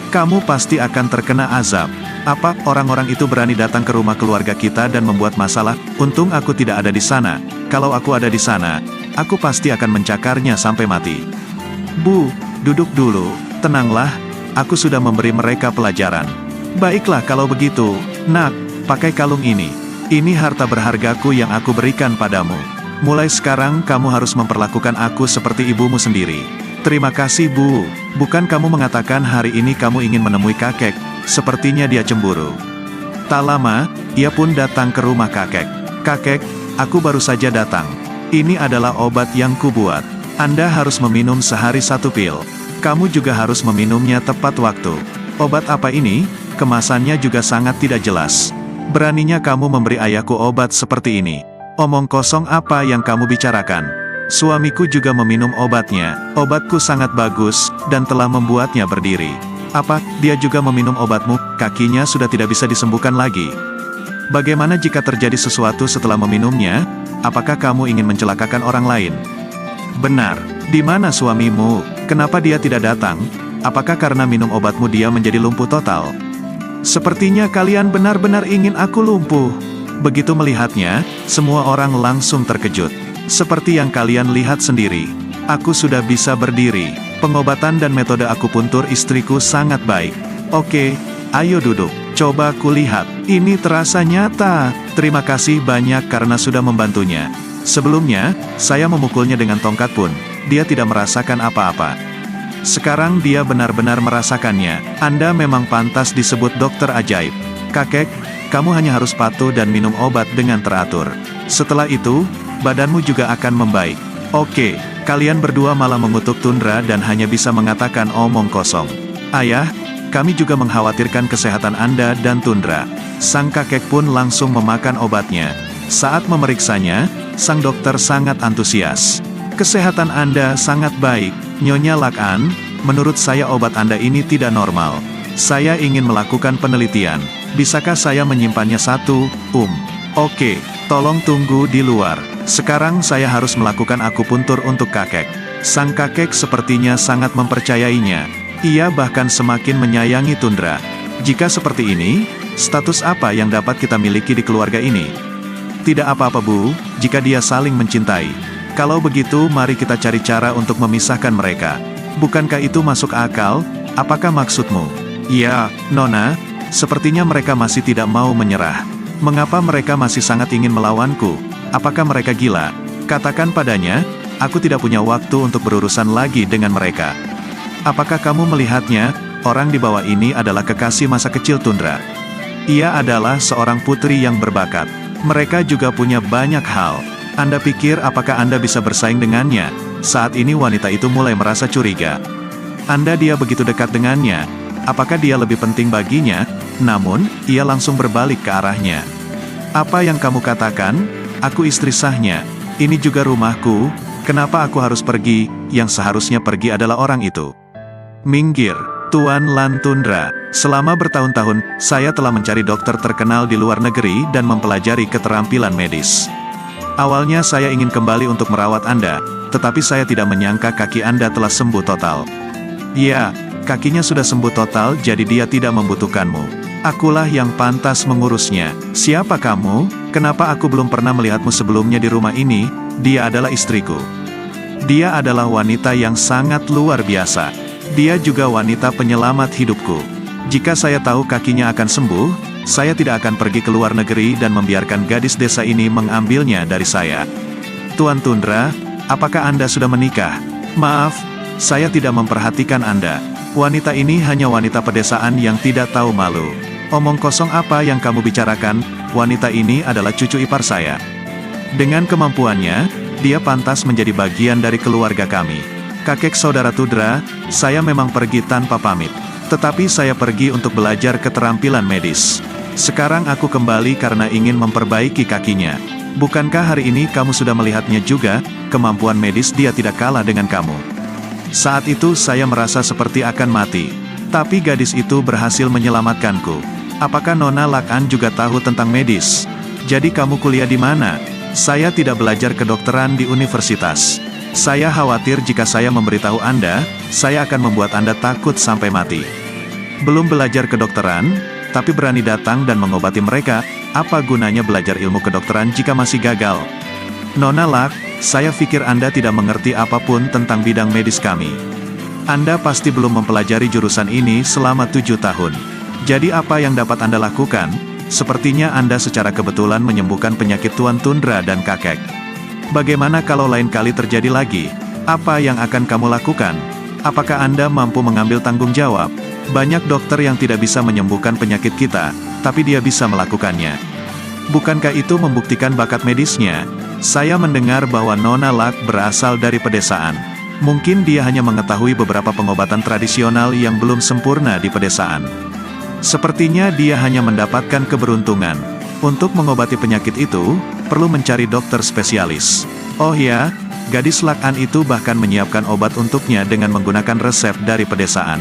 Kamu pasti akan terkena azab. Apa, orang-orang itu berani datang ke rumah keluarga kita dan membuat masalah? Untung aku tidak ada di sana. Kalau aku ada di sana, aku pasti akan mencakarnya sampai mati. Bu, duduk dulu, tenanglah, aku sudah memberi mereka pelajaran. Baiklah kalau begitu, nak, pakai kalung ini. Ini harta berhargaku yang aku berikan padamu. Mulai sekarang kamu harus memperlakukan aku seperti ibumu sendiri. Terima kasih Bu, bukan kamu mengatakan hari ini kamu ingin menemui kakek? Sepertinya dia cemburu. Tak lama, ia pun datang ke rumah kakek. Kakek, aku baru saja datang. Ini adalah obat yang kubuat. Anda harus meminum sehari 1 pil. Kamu juga harus meminumnya tepat waktu. Obat apa ini? Kemasannya juga sangat tidak jelas. Beraninya kamu memberi ayahku obat seperti ini. Omong kosong apa yang kamu bicarakan? Suamiku juga meminum obatnya. Obatku sangat bagus, dan telah membuatnya berdiri. Apa, dia juga meminum obatmu? Kakinya sudah tidak bisa disembuhkan lagi. Bagaimana jika terjadi sesuatu setelah meminumnya? Apakah kamu ingin mencelakakan orang lain? Benar. Di mana suamimu? Kenapa dia tidak datang? Apakah karena minum obatmu dia menjadi lumpuh total? Sepertinya kalian benar-benar ingin aku lumpuh. Begitu melihatnya, semua orang langsung terkejut. Seperti yang kalian lihat sendiri, aku sudah bisa berdiri. Pengobatan dan metode akupuntur istriku sangat baik. Oke, ayo duduk. Coba kulihat. Ini terasa nyata. Terima kasih banyak karena sudah membantunya. Sebelumnya, saya memukulnya dengan tongkat pun. Dia tidak merasakan apa-apa. Sekarang dia benar-benar merasakannya. Anda memang pantas disebut dokter ajaib. Kakek, kamu hanya harus patuh dan minum obat dengan teratur. Setelah itu, badanmu juga akan membaik. Oke, kalian berdua malah mengutuk Tundra dan hanya bisa mengatakan omong kosong. Ayah, kami juga mengkhawatirkan kesehatan Anda dan Tundra. Sang kakek pun langsung memakan obatnya. Saat memeriksanya, sang dokter sangat antusias. Kesehatan Anda sangat baik, Nyonya Lak-an. Menurut saya obat Anda ini tidak normal. Saya ingin melakukan penelitian. Bisakah saya menyimpannya satu? Oke, tolong tunggu di luar. Sekarang saya harus melakukan akupuntur untuk kakek. Sang kakek sepertinya sangat mempercayainya. Ia bahkan semakin menyayangi Tundra. Jika seperti ini, status apa yang dapat kita miliki di keluarga ini? Tidak apa-apa Bu, jika dia saling mencintai. Kalau begitu mari kita cari cara untuk memisahkan mereka. Bukankah itu masuk akal? Apakah maksudmu? Ya, Nona, sepertinya mereka masih tidak mau menyerah. Mengapa mereka masih sangat ingin melawanku? Apakah mereka gila? Katakan padanya, aku tidak punya waktu untuk berurusan lagi dengan mereka. Apakah kamu melihatnya? Orang di bawah ini adalah kekasih masa kecil Tundra. Ia adalah seorang putri yang berbakat. Mereka juga punya banyak hal. Anda pikir apakah Anda bisa bersaing dengannya? Saat ini wanita itu mulai merasa curiga. Dia begitu dekat dengannya. Apakah dia lebih penting baginya? Namun, ia langsung berbalik ke arahnya. Apa yang kamu katakan? Aku istri sahnya. Ini juga rumahku. Kenapa aku harus pergi? Yang seharusnya pergi adalah orang itu. Minggir, Tuan Lan Tundra. Selama bertahun-tahun, saya telah mencari dokter terkenal di luar negeri dan mempelajari keterampilan medis. Awalnya saya ingin kembali untuk merawat Anda, tetapi saya tidak menyangka kaki Anda telah sembuh total. Ya, kakinya sudah sembuh total jadi dia tidak membutuhkanmu. Akulah yang pantas mengurusnya. Siapa kamu? Kenapa aku belum pernah melihatmu sebelumnya di rumah ini? Dia adalah istriku. Dia adalah wanita yang sangat luar biasa. Dia juga wanita penyelamat hidupku. Jika saya tahu kakinya akan sembuh, saya tidak akan pergi ke luar negeri dan membiarkan gadis desa ini mengambilnya dari saya. Tuan Tundra, apakah Anda sudah menikah? Maaf, saya tidak memperhatikan Anda. Wanita ini hanya wanita pedesaan yang tidak tahu malu. Omong kosong apa yang kamu bicarakan? Wanita ini adalah cucu ipar saya. Dengan kemampuannya, dia pantas menjadi bagian dari keluarga kami. Kakek saudara Tudra, saya memang pergi tanpa pamit. Tetapi saya pergi untuk belajar keterampilan medis. Sekarang aku kembali karena ingin memperbaiki kakinya. Bukankah hari ini kamu sudah melihatnya juga, kemampuan medis dia tidak kalah dengan kamu. Saat itu saya merasa seperti akan mati. Tapi gadis itu berhasil menyelamatkanku. Apakah Nona Lak'an juga tahu tentang medis? Jadi kamu kuliah di mana? Saya tidak belajar kedokteran di universitas. Saya khawatir jika saya memberitahu Anda, saya akan membuat Anda takut sampai mati. Belum belajar kedokteran, tapi berani datang dan mengobati mereka, apa gunanya belajar ilmu kedokteran jika masih gagal? Nona Lak, saya pikir Anda tidak mengerti apapun tentang bidang medis kami. Anda pasti belum mempelajari jurusan ini selama 7 tahun. Jadi apa yang dapat Anda lakukan? Sepertinya Anda secara kebetulan menyembuhkan penyakit Tuan Tundra dan kakek. Bagaimana kalau lain kali terjadi lagi? Apa yang akan kamu lakukan? Apakah Anda mampu mengambil tanggung jawab? Banyak dokter yang tidak bisa menyembuhkan penyakit kita, tapi dia bisa melakukannya. Bukankah itu membuktikan bakat medisnya? Saya mendengar bahwa Nona Lak berasal dari pedesaan. Mungkin dia hanya mengetahui beberapa pengobatan tradisional yang belum sempurna di pedesaan. Sepertinya dia hanya mendapatkan keberuntungan. Untuk mengobati penyakit itu, perlu mencari dokter spesialis. Oh ya, gadis Lak'an itu bahkan menyiapkan obat untuknya dengan menggunakan resep dari pedesaan.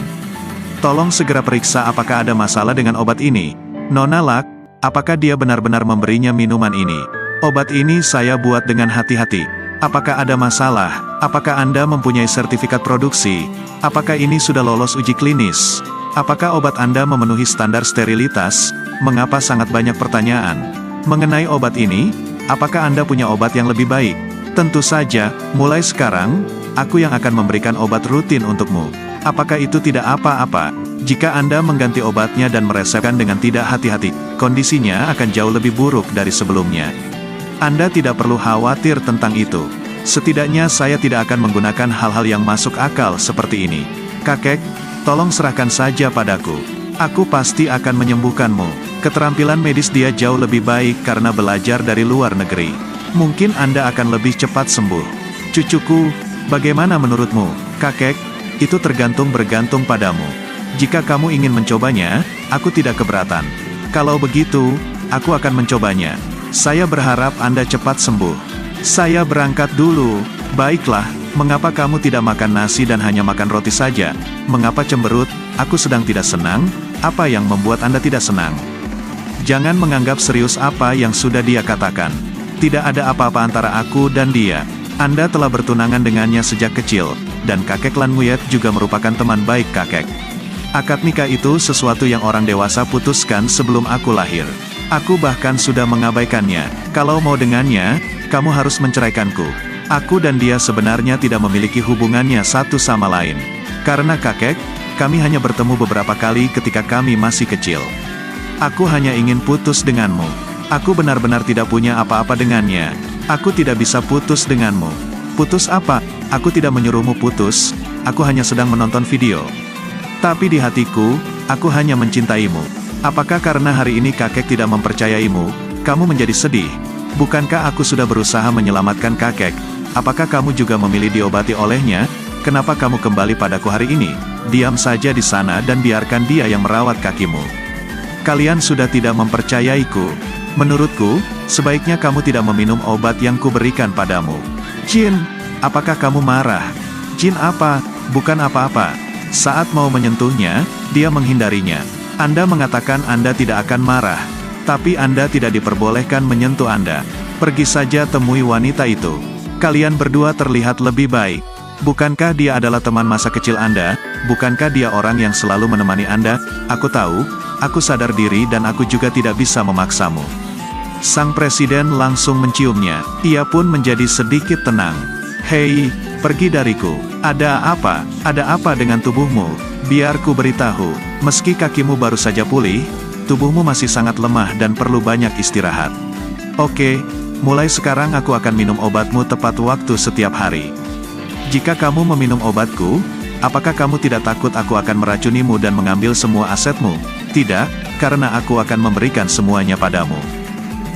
Tolong segera periksa apakah ada masalah dengan obat ini. Nona Lak, apakah dia benar-benar memberinya minuman ini? Obat ini saya buat dengan hati-hati. Apakah ada masalah? Apakah Anda mempunyai sertifikat produksi? Apakah ini sudah lolos uji klinis? Apakah obat Anda memenuhi standar sterilitas? Mengapa sangat banyak pertanyaan? Mengenai obat ini, apakah Anda punya obat yang lebih baik? Tentu saja, mulai sekarang, aku yang akan memberikan obat rutin untukmu. Apakah itu tidak apa-apa? Jika Anda mengganti obatnya dan meresepkan dengan tidak hati-hati, kondisinya akan jauh lebih buruk dari sebelumnya. Anda tidak perlu khawatir tentang itu. Setidaknya saya tidak akan menggunakan hal-hal yang masuk akal seperti ini. Kakek, tolong serahkan saja padaku. Aku pasti akan menyembuhkanmu. Keterampilan medis dia jauh lebih baik karena belajar dari luar negeri. Mungkin Anda akan lebih cepat sembuh. Cucuku, bagaimana menurutmu, kakek? Itu bergantung padamu. Jika kamu ingin mencobanya, aku tidak keberatan. Kalau begitu, aku akan mencobanya. Saya berharap Anda cepat sembuh. Saya berangkat dulu. Baiklah, mengapa kamu tidak makan nasi dan hanya makan roti saja? Mengapa cemberut? Aku sedang tidak senang. Apa yang membuat Anda tidak senang? Jangan menganggap serius apa yang sudah dia katakan. Tidak ada apa-apa antara aku dan dia. Anda telah bertunangan dengannya sejak kecil, dan kakek Lan Nguyet juga merupakan teman baik kakek. Akad nikah itu sesuatu yang orang dewasa putuskan sebelum aku lahir. Aku bahkan sudah mengabaikannya. Kalau mau dengannya, kamu harus menceraikanku. Aku dan dia sebenarnya tidak memiliki hubungannya satu sama lain. Karena kakek, kami hanya bertemu beberapa kali ketika kami masih kecil. Aku hanya ingin putus denganmu. Aku benar-benar tidak punya apa-apa dengannya. Aku tidak bisa putus denganmu. Putus apa? Aku tidak menyuruhmu putus, aku hanya sedang menonton video. Tapi di hatiku, aku hanya mencintaimu. Apakah karena hari ini kakek tidak mempercayaimu, kamu menjadi sedih? Bukankah aku sudah berusaha menyelamatkan kakek? Apakah kamu juga memilih diobati olehnya? Kenapa kamu kembali padaku hari ini? Diam saja di sana dan biarkan dia yang merawat kakimu. Kalian sudah tidak mempercayaiku. Menurutku, sebaiknya kamu tidak meminum obat yang kuberikan padamu. Jin, apakah kamu marah? Jin apa? Bukan apa-apa. Saat mau menyentuhnya, dia menghindarinya. Anda mengatakan Anda tidak akan marah. Tapi Anda tidak diperbolehkan menyentuh Anda. Pergi saja temui wanita itu. Kalian berdua terlihat lebih baik. Bukankah dia adalah teman masa kecil Anda? Bukankah dia orang yang selalu menemani Anda? Aku tahu, aku sadar diri dan aku juga tidak bisa memaksamu. Sang presiden langsung menciumnya. Ia pun menjadi sedikit tenang. Hei, pergi dariku. Ada apa? Ada apa dengan tubuhmu? Biar ku beritahu. Meski kakimu baru saja pulih, tubuhmu masih sangat lemah dan perlu banyak istirahat. Oke, mulai sekarang aku akan minum obatmu tepat waktu setiap hari. Jika kamu meminum obatku, apakah kamu tidak takut aku akan meracunimu dan mengambil semua asetmu? Tidak, karena aku akan memberikan semuanya padamu.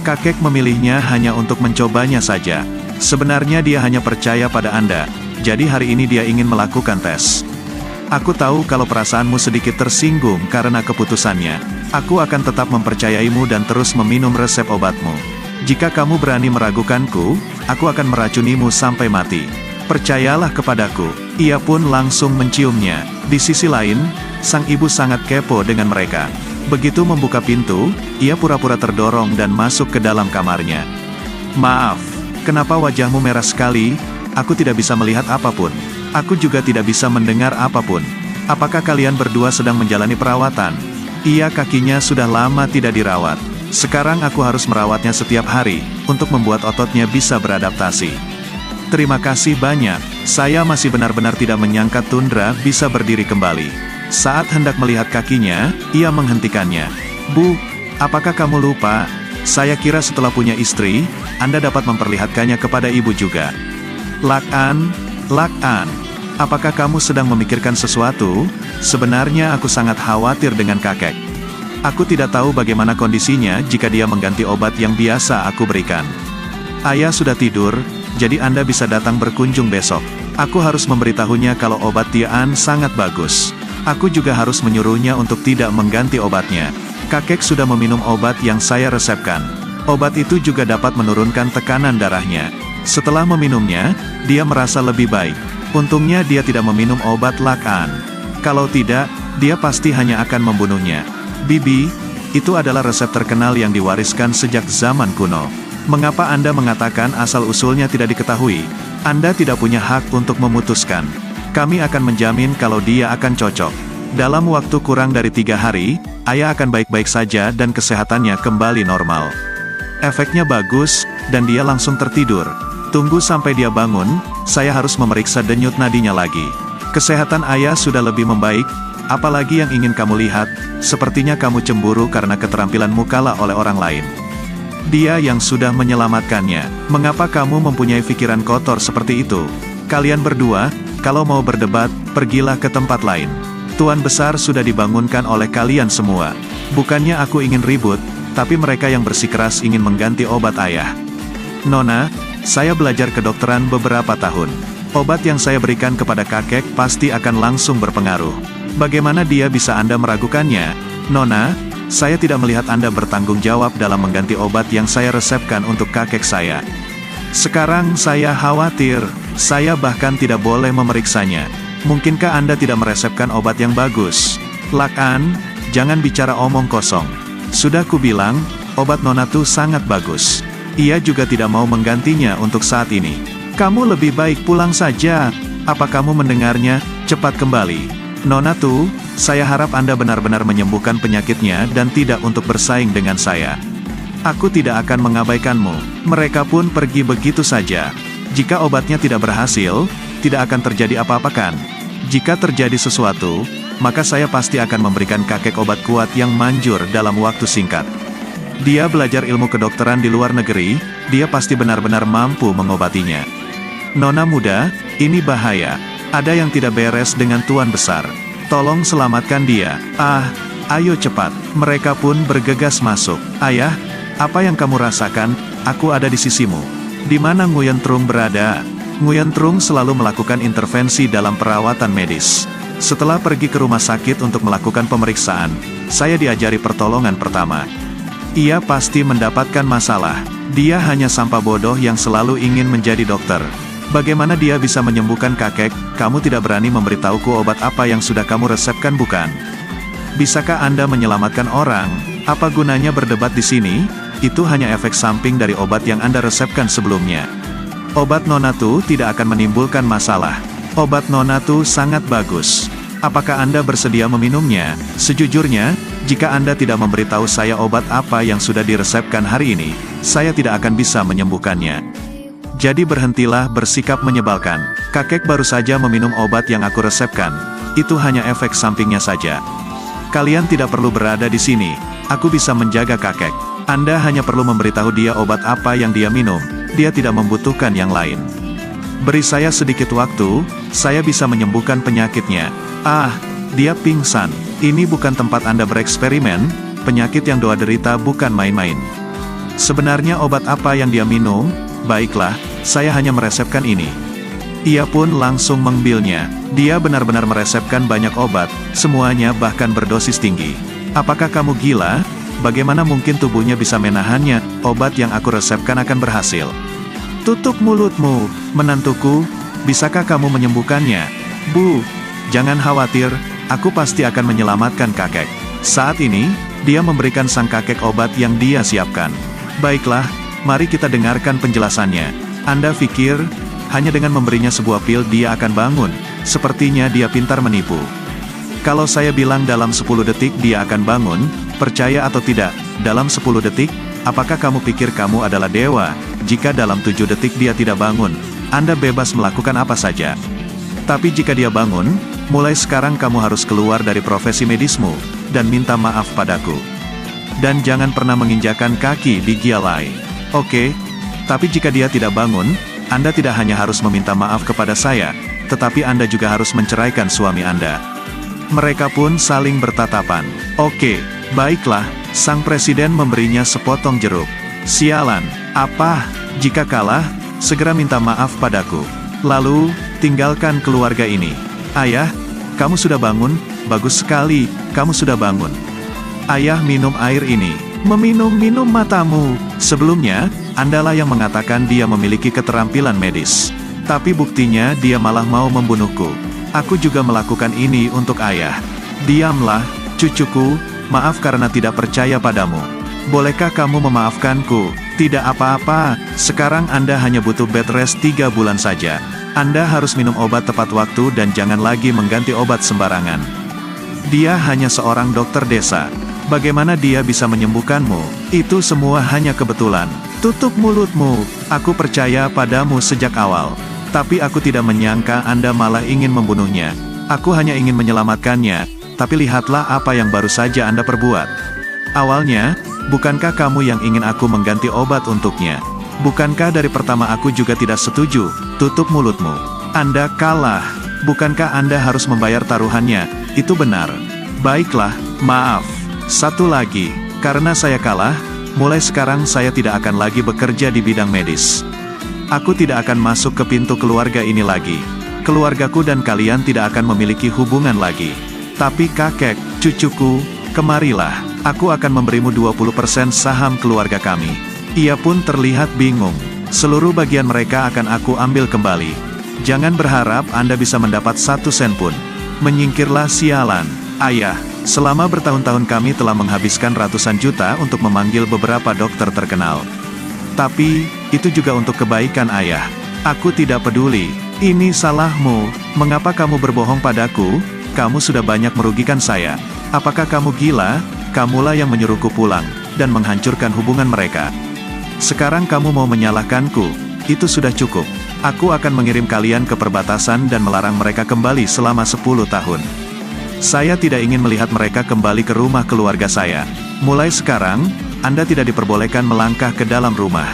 Kakek memilihnya hanya untuk mencobanya saja. Sebenarnya dia hanya percaya pada Anda, jadi hari ini dia ingin melakukan tes. Aku tahu kalau perasaanmu sedikit tersinggung karena keputusannya. Aku akan tetap mempercayaimu dan terus meminum resep obatmu. Jika kamu berani meragukanku, aku akan meracunimu sampai mati. Percayalah kepadaku. Ia pun langsung menciumnya. Di sisi lain, sang ibu sangat kepo dengan mereka. Begitu membuka pintu, ia pura-pura terdorong dan masuk ke dalam kamarnya. Maaf, kenapa wajahmu merah sekali? Aku tidak bisa melihat apapun. Aku juga tidak bisa mendengar apapun. Apakah kalian berdua sedang menjalani perawatan? Iya, kakinya sudah lama tidak dirawat. Sekarang aku harus merawatnya setiap hari, untuk membuat ototnya bisa beradaptasi. Terima kasih banyak, saya masih benar-benar tidak menyangka Tundra bisa berdiri kembali. Saat hendak melihat kakinya, ia menghentikannya. Bu, apakah kamu lupa? Saya kira setelah punya istri, Anda dapat memperlihatkannya kepada ibu juga. Lak-an, apakah kamu sedang memikirkan sesuatu? Sebenarnya aku sangat khawatir dengan kakek. Aku tidak tahu bagaimana kondisinya jika dia mengganti obat yang biasa aku berikan. Ayah sudah tidur, jadi Anda bisa datang berkunjung besok. Aku harus memberitahunya kalau obat Tian sangat bagus. Aku juga harus menyuruhnya untuk tidak mengganti obatnya. Kakek sudah meminum obat yang saya resepkan. Obat itu juga dapat menurunkan tekanan darahnya. Setelah meminumnya, dia merasa lebih baik. Untungnya dia tidak meminum obat Lak-an. Kalau tidak, dia pasti hanya akan membunuhnya. Bibi, itu adalah resep terkenal yang diwariskan sejak zaman kuno. Mengapa Anda mengatakan asal-usulnya tidak diketahui? Anda tidak punya hak untuk memutuskan. Kami akan menjamin kalau dia akan cocok. Dalam waktu kurang dari 3 hari, ayah akan baik-baik saja dan kesehatannya kembali normal. Efeknya bagus, dan dia langsung tertidur. Tunggu sampai dia bangun, saya harus memeriksa denyut nadinya lagi. Kesehatan ayah sudah lebih membaik, apalagi yang ingin kamu lihat, sepertinya kamu cemburu karena keterampilanmu kalah oleh orang lain. Dia yang sudah menyelamatkannya. Mengapa kamu mempunyai pikiran kotor seperti itu? Kalian berdua, kalau mau berdebat, pergilah ke tempat lain. Tuan besar sudah dibangunkan oleh kalian semua. Bukannya aku ingin ribut, tapi mereka yang bersikeras ingin mengganti obat ayah. Nona, saya belajar kedokteran beberapa tahun. Obat yang saya berikan kepada kakek pasti akan langsung berpengaruh. Bagaimana dia bisa Anda meragukannya? Nona, saya tidak melihat Anda bertanggung jawab dalam mengganti obat yang saya resepkan untuk kakek saya. Sekarang saya khawatir, saya bahkan tidak boleh memeriksanya. Mungkinkah Anda tidak meresepkan obat yang bagus? Lak-an, jangan bicara omong kosong. Sudah kubilang, obat Nona tuh sangat bagus. Ia juga tidak mau menggantinya untuk saat ini. Kamu lebih baik pulang saja. Apa kamu mendengarnya? Cepat kembali. Nona tuh, saya harap Anda benar-benar menyembuhkan penyakitnya dan tidak untuk bersaing dengan saya. Aku tidak akan mengabaikanmu. Mereka pun pergi begitu saja. Jika obatnya tidak berhasil, tidak akan terjadi apa-apa kan? Jika terjadi sesuatu, maka saya pasti akan memberikan kakek obat kuat yang manjur dalam waktu singkat. Dia belajar ilmu kedokteran di luar negeri, dia pasti benar-benar mampu mengobatinya. Nona muda, ini bahaya. Ada yang tidak beres dengan tuan besar. Tolong selamatkan dia. Ayo cepat. Mereka pun bergegas masuk. Ayah, apa yang kamu rasakan? Aku ada di sisimu. Di mana Nguyen Trung berada? Nguyen Trung selalu melakukan intervensi dalam perawatan medis. Setelah pergi ke rumah sakit untuk melakukan pemeriksaan, saya diajari pertolongan pertama. Ia pasti mendapatkan masalah. Dia hanya sampah bodoh yang selalu ingin menjadi dokter. Bagaimana dia bisa menyembuhkan kakek? Kamu tidak berani memberitahuku obat apa yang sudah kamu resepkan, bukan? Bisakah Anda menyelamatkan orang? Apa gunanya berdebat di sini? Itu hanya efek samping dari obat yang Anda resepkan sebelumnya. Obat Nona tuh tidak akan menimbulkan masalah. Obat Nona tuh sangat bagus. Apakah Anda bersedia meminumnya? Sejujurnya, jika Anda tidak memberitahu saya obat apa yang sudah diresepkan hari ini, saya tidak akan bisa menyembuhkannya. Jadi berhentilah bersikap menyebalkan. Kakek baru saja meminum obat yang aku resepkan. Itu hanya efek sampingnya saja. Kalian tidak perlu berada di sini. Aku bisa menjaga kakek. Anda hanya perlu memberitahu dia obat apa yang dia minum. Dia tidak membutuhkan yang lain. Beri saya sedikit waktu, saya bisa menyembuhkan penyakitnya. Dia pingsan. Ini bukan tempat Anda bereksperimen, penyakit yang doa derita bukan main-main. Sebenarnya obat apa yang dia minum? baiklah, saya hanya meresepkan ini. Ia pun langsung mengambilnya. Dia benar-benar meresepkan banyak obat, semuanya bahkan berdosis tinggi. Apakah kamu gila? Bagaimana mungkin tubuhnya bisa menahannya? Obat yang aku resepkan akan berhasil. Tutup mulutmu, menantuku. Bisakah kamu menyembuhkannya? Bu, jangan khawatir, aku pasti akan menyelamatkan kakek. Saat ini, dia memberikan sang kakek obat yang dia siapkan. Baiklah, mari kita dengarkan penjelasannya. Anda pikir, hanya dengan memberinya sebuah pil dia akan bangun? Sepertinya dia pintar menipu. Kalau saya bilang dalam 10 detik dia akan bangun, percaya atau tidak, dalam 10 detik, apakah kamu pikir kamu adalah dewa? Jika dalam 7 detik dia tidak bangun, Anda bebas melakukan apa saja. Tapi jika dia bangun, mulai sekarang kamu harus keluar dari profesi medismu, dan minta maaf padaku. Dan jangan pernah menginjakan kaki di Gialai. Oke? Tapi jika dia tidak bangun, Anda tidak hanya harus meminta maaf kepada saya, tetapi Anda juga harus menceraikan suami Anda. Mereka pun saling bertatapan. Oke, baiklah, sang presiden memberinya sepotong jeruk. Sialan, apa? Jika kalah, segera minta maaf padaku. Lalu, tinggalkan keluarga ini. Ayah, kamu sudah bangun? Bagus sekali, kamu sudah bangun. Ayah minum air ini. Meminum-minum matamu. Sebelumnya, Andalah yang mengatakan dia memiliki keterampilan medis. Tapi buktinya dia malah mau membunuhku. Aku juga melakukan ini untuk ayah. Diamlah, cucuku, maaf karena tidak percaya padamu. Bolehkah kamu memaafkanku? Tidak apa-apa, sekarang Anda hanya butuh bed rest 3 bulan saja. Anda harus minum obat tepat waktu dan jangan lagi mengganti obat sembarangan. Dia hanya seorang dokter desa. Bagaimana dia bisa menyembuhkanmu? Itu semua hanya kebetulan. Tutup mulutmu, aku percaya padamu sejak awal. Tapi aku tidak menyangka Anda malah ingin membunuhnya. Aku hanya ingin menyelamatkannya, tapi lihatlah apa yang baru saja Anda perbuat. Awalnya, bukankah kamu yang ingin aku mengganti obat untuknya? Bukankah dari pertama aku juga tidak setuju? Tutup mulutmu. Anda kalah. Bukankah Anda harus membayar taruhannya? Itu benar. Baiklah, maaf. Satu lagi, karena saya kalah, mulai sekarang saya tidak akan lagi bekerja di bidang medis. Aku tidak akan masuk ke pintu keluarga ini lagi. Keluargaku dan kalian tidak akan memiliki hubungan lagi. Tapi kakek, cucuku, kemarilah. Aku akan memberimu 20% saham keluarga kami. Ia pun terlihat bingung. Seluruh bagian mereka akan aku ambil kembali. Jangan berharap Anda bisa mendapat 1 sen pun. Menyingkirlah sialan. Ayah, selama bertahun-tahun kami telah menghabiskan ratusan juta untuk memanggil beberapa dokter terkenal. Tapi, itu juga untuk kebaikan ayah. Aku tidak peduli. Ini salahmu. Mengapa kamu berbohong padaku? Kamu sudah banyak merugikan saya. Apakah kamu gila? Kamulah yang menyuruhku pulang, dan menghancurkan hubungan mereka. Sekarang kamu mau menyalahkanku? Itu sudah cukup. Aku akan mengirim kalian ke perbatasan dan melarang mereka kembali selama 10 tahun. Saya tidak ingin melihat mereka kembali ke rumah keluarga saya. Mulai sekarang, Anda tidak diperbolehkan melangkah ke dalam rumah.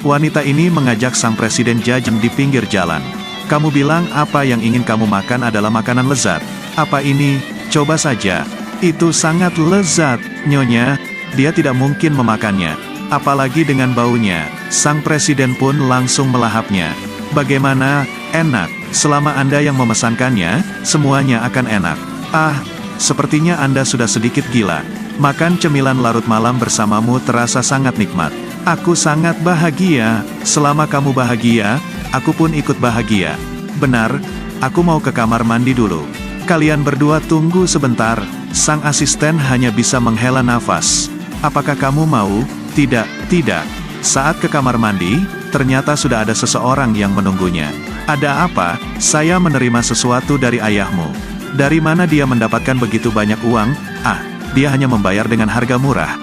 Wanita ini mengajak sang presiden jajan di pinggir jalan. Kamu bilang apa yang ingin kamu makan adalah makanan lezat. Apa ini? Coba saja. Itu sangat lezat, Nyonya. Dia tidak mungkin memakannya. Apalagi dengan baunya. Sang presiden pun langsung melahapnya. Bagaimana? Enak. Selama Anda yang memesankannya, semuanya akan enak. Ah, sepertinya Anda sudah sedikit gila. Makan cemilan larut malam bersamamu terasa sangat nikmat. Aku sangat bahagia. Selama kamu bahagia, aku pun ikut bahagia. Benar, aku mau ke kamar mandi dulu. Kalian berdua tunggu sebentar. Sang asisten hanya bisa menghela nafas. Apakah kamu mau? Tidak, tidak. Saat ke kamar mandi, ternyata sudah ada seseorang yang menunggunya. Ada apa? Saya menerima sesuatu dari ayahmu. Dari mana dia mendapatkan begitu banyak uang? Ah, dia hanya membayar dengan harga murah.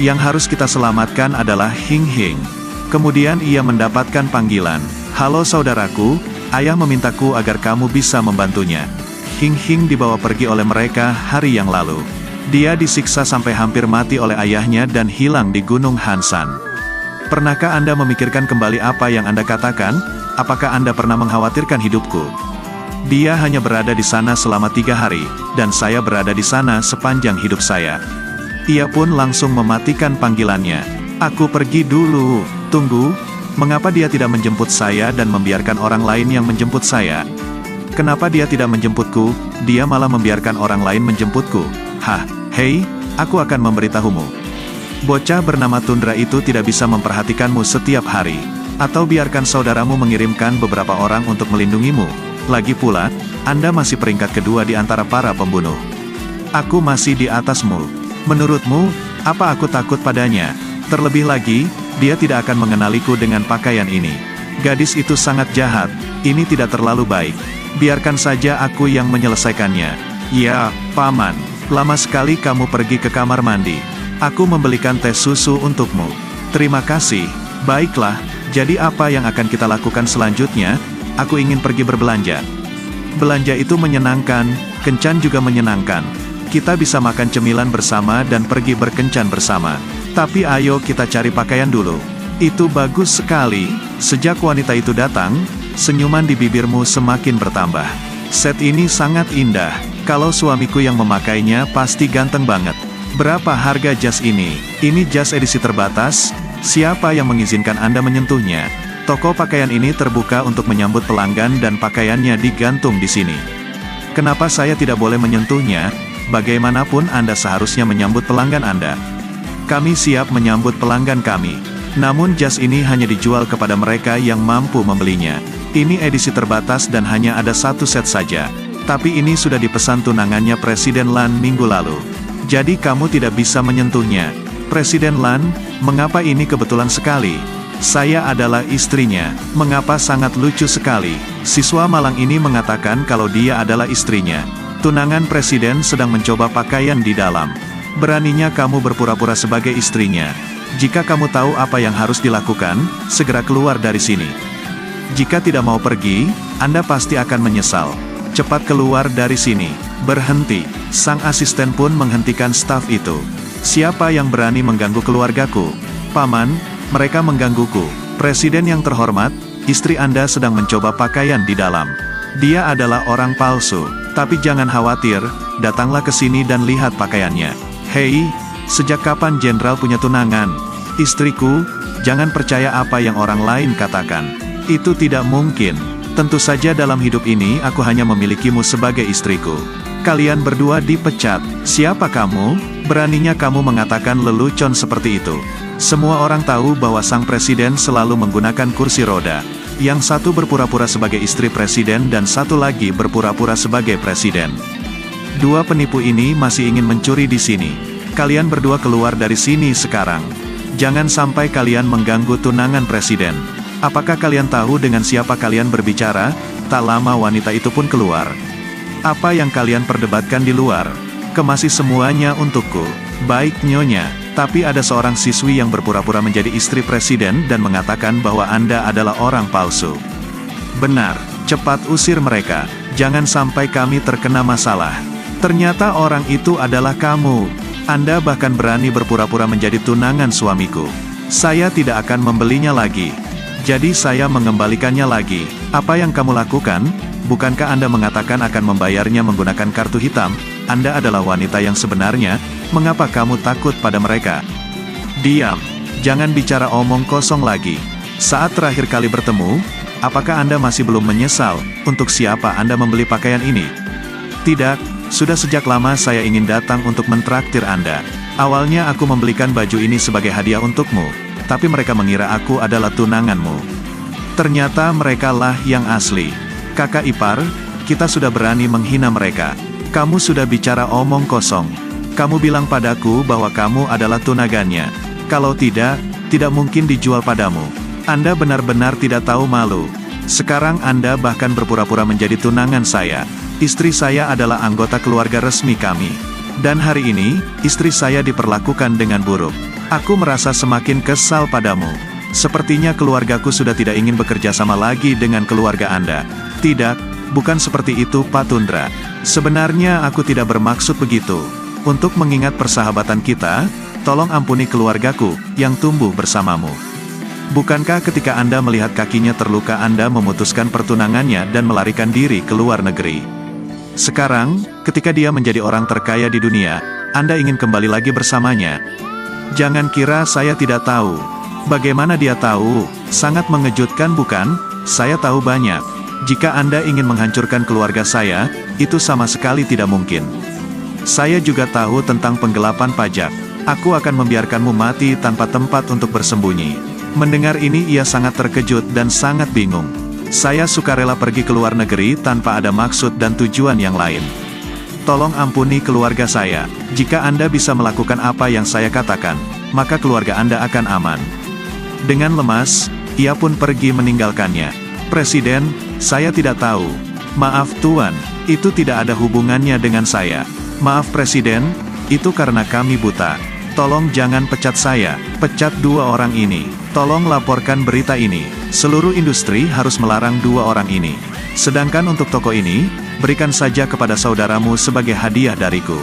Yang harus kita selamatkan adalah Hing Hing. Kemudian ia mendapatkan panggilan. Halo saudaraku, ayah memintaku agar kamu bisa membantunya. Hing Hing dibawa pergi oleh mereka hari yang lalu. Dia disiksa sampai hampir mati oleh ayahnya dan hilang di Gunung Hansan. Pernahkah Anda memikirkan kembali apa yang Anda katakan? Apakah Anda pernah mengkhawatirkan hidupku? Dia hanya berada di sana selama 3 hari, dan saya berada di sana sepanjang hidup saya. Ia pun langsung mematikan panggilannya. Aku pergi dulu. Tunggu, Mengapa dia tidak menjemput saya dan membiarkan orang lain yang menjemput saya? Kenapa dia tidak menjemputku, dia malah membiarkan orang lain menjemputku? Hah, hei, aku akan memberitahumu. Bocah bernama Tundra itu tidak bisa memperhatikanmu setiap hari. Atau biarkan saudaramu mengirimkan beberapa orang untuk melindungimu. Lagi pula, Anda masih peringkat kedua di antara para pembunuh. Aku masih di atasmu. Menurutmu, apa aku takut padanya? Terlebih lagi, dia tidak akan mengenaliku dengan pakaian ini. Gadis itu sangat jahat, ini tidak terlalu baik. Biarkan saja aku yang menyelesaikannya. Ya, Paman, lama sekali kamu pergi ke kamar mandi. Aku membelikan teh susu untukmu. Terima kasih. Baiklah, jadi apa yang akan kita lakukan selanjutnya? Aku ingin pergi berbelanja. Belanja itu menyenangkan, kencan juga menyenangkan. Kita bisa makan cemilan bersama dan pergi berkencan bersama. Tapi ayo kita cari pakaian dulu. Itu bagus sekali. Sejak wanita itu datang, senyuman di bibirmu semakin bertambah. Set ini sangat indah. Kalau suamiku yang memakainya pasti ganteng banget. Berapa harga jas ini? Ini jas edisi terbatas. Siapa yang mengizinkan Anda menyentuhnya? Toko pakaian ini terbuka untuk menyambut pelanggan dan pakaiannya digantung di sini. Kenapa saya tidak boleh menyentuhnya? Bagaimanapun Anda seharusnya menyambut pelanggan Anda. Kami siap menyambut pelanggan kami. Namun jas ini hanya dijual kepada mereka yang mampu membelinya. Ini edisi terbatas dan hanya ada satu set saja. Tapi ini sudah dipesan tunangannya Presiden Lan minggu lalu. Jadi kamu tidak bisa menyentuhnya. Presiden Lan, mengapa ini kebetulan sekali? Saya adalah istrinya. Mengapa sangat lucu sekali. Siswa malang ini mengatakan kalau dia adalah istrinya. Tunangan Presiden sedang mencoba pakaian di dalam. Beraninya kamu berpura-pura sebagai istrinya. Jika kamu tahu apa yang harus dilakukan, segera keluar dari sini. Jika tidak mau pergi, Anda pasti akan menyesal. Cepat keluar dari sini. Berhenti. Sang asisten pun menghentikan staf itu. Siapa yang berani mengganggu keluargaku? Paman, mereka menggangguku. Presiden yang terhormat, istri Anda sedang mencoba pakaian di dalam. Dia adalah orang palsu. Tapi jangan khawatir, datanglah ke sini dan lihat pakaiannya. Hei, sejak kapan jenderal punya tunangan? Istriku, jangan percaya apa yang orang lain katakan. Itu tidak mungkin. Tentu saja dalam hidup ini aku hanya memilikimu sebagai istriku. Kalian berdua dipecat. Siapa kamu? Beraninya kamu mengatakan lelucon seperti itu. Semua orang tahu bahwa sang presiden selalu menggunakan kursi roda. Yang satu berpura-pura sebagai istri presiden dan satu lagi berpura-pura sebagai presiden. Dua penipu ini masih ingin mencuri di sini. Kalian berdua keluar dari sini sekarang. Jangan sampai kalian mengganggu tunangan presiden. Apakah kalian tahu dengan siapa kalian berbicara? Tak lama wanita itu pun keluar. Apa yang kalian perdebatkan di luar? Kemasi semuanya untukku. Baik nyonya, tapi ada seorang siswi yang berpura-pura menjadi istri presiden dan mengatakan bahwa Anda adalah orang palsu. Benar, cepat usir mereka. Jangan sampai kami terkena masalah. Ternyata orang itu adalah kamu. Anda bahkan berani berpura-pura menjadi tunangan suamiku. Saya tidak akan membelinya lagi. Jadi saya mengembalikannya lagi. Apa yang kamu lakukan? Bukankah Anda mengatakan akan membayarnya menggunakan kartu hitam? Anda adalah wanita yang sebenarnya. Mengapa kamu takut pada mereka? Diam. Jangan bicara omong kosong lagi. Saat terakhir kali bertemu, apakah Anda masih belum menyesal? Untuk siapa Anda membeli pakaian ini? Tidak. Sudah sejak lama saya ingin datang untuk mentraktir Anda. Awalnya aku membelikan baju ini sebagai hadiah untukmu, tapi mereka mengira aku adalah tunanganmu. Ternyata merekalah yang asli. Kakak ipar, kita sudah berani menghina mereka. Kamu sudah bicara omong kosong. Kamu bilang padaku bahwa kamu adalah tunangannya. Kalau tidak, tidak mungkin dijual padamu. Anda benar-benar tidak tahu malu. Sekarang Anda bahkan berpura-pura menjadi tunangan saya. Istri saya adalah anggota keluarga resmi kami. Dan hari ini, istri saya diperlakukan dengan buruk. Aku merasa semakin kesal padamu. Sepertinya keluargaku sudah tidak ingin bekerja sama lagi dengan keluarga Anda. Tidak, bukan seperti itu Pak Tundra. Sebenarnya aku tidak bermaksud begitu. Untuk mengingat persahabatan kita, tolong ampuni keluargaku, yang tumbuh bersamamu. Bukankah ketika Anda melihat kakinya terluka Anda memutuskan pertunangannya dan melarikan diri ke luar negeri? Sekarang, ketika dia menjadi orang terkaya di dunia, Anda ingin kembali lagi bersamanya. Jangan kira saya tidak tahu. Bagaimana dia tahu? Sangat mengejutkan bukan? Saya tahu banyak. Jika Anda ingin menghancurkan keluarga saya, itu sama sekali tidak mungkin. Saya juga tahu tentang penggelapan pajak. Aku akan membiarkanmu mati tanpa tempat untuk bersembunyi. Mendengar ini ia sangat terkejut dan sangat bingung. Saya sukarela pergi ke luar negeri tanpa ada maksud dan tujuan yang lain. Tolong ampuni keluarga saya. Jika Anda bisa melakukan apa yang saya katakan, maka keluarga Anda akan aman. Dengan lemas, ia pun pergi meninggalkannya. Presiden, saya tidak tahu. Maaf Tuan, itu tidak ada hubungannya dengan saya. Maaf Presiden, itu karena kami buta. Tolong jangan pecat saya, pecat dua orang ini. Tolong laporkan berita ini. Seluruh industri harus melarang dua orang ini. Sedangkan untuk toko ini, berikan saja kepada saudaramu sebagai hadiah dariku.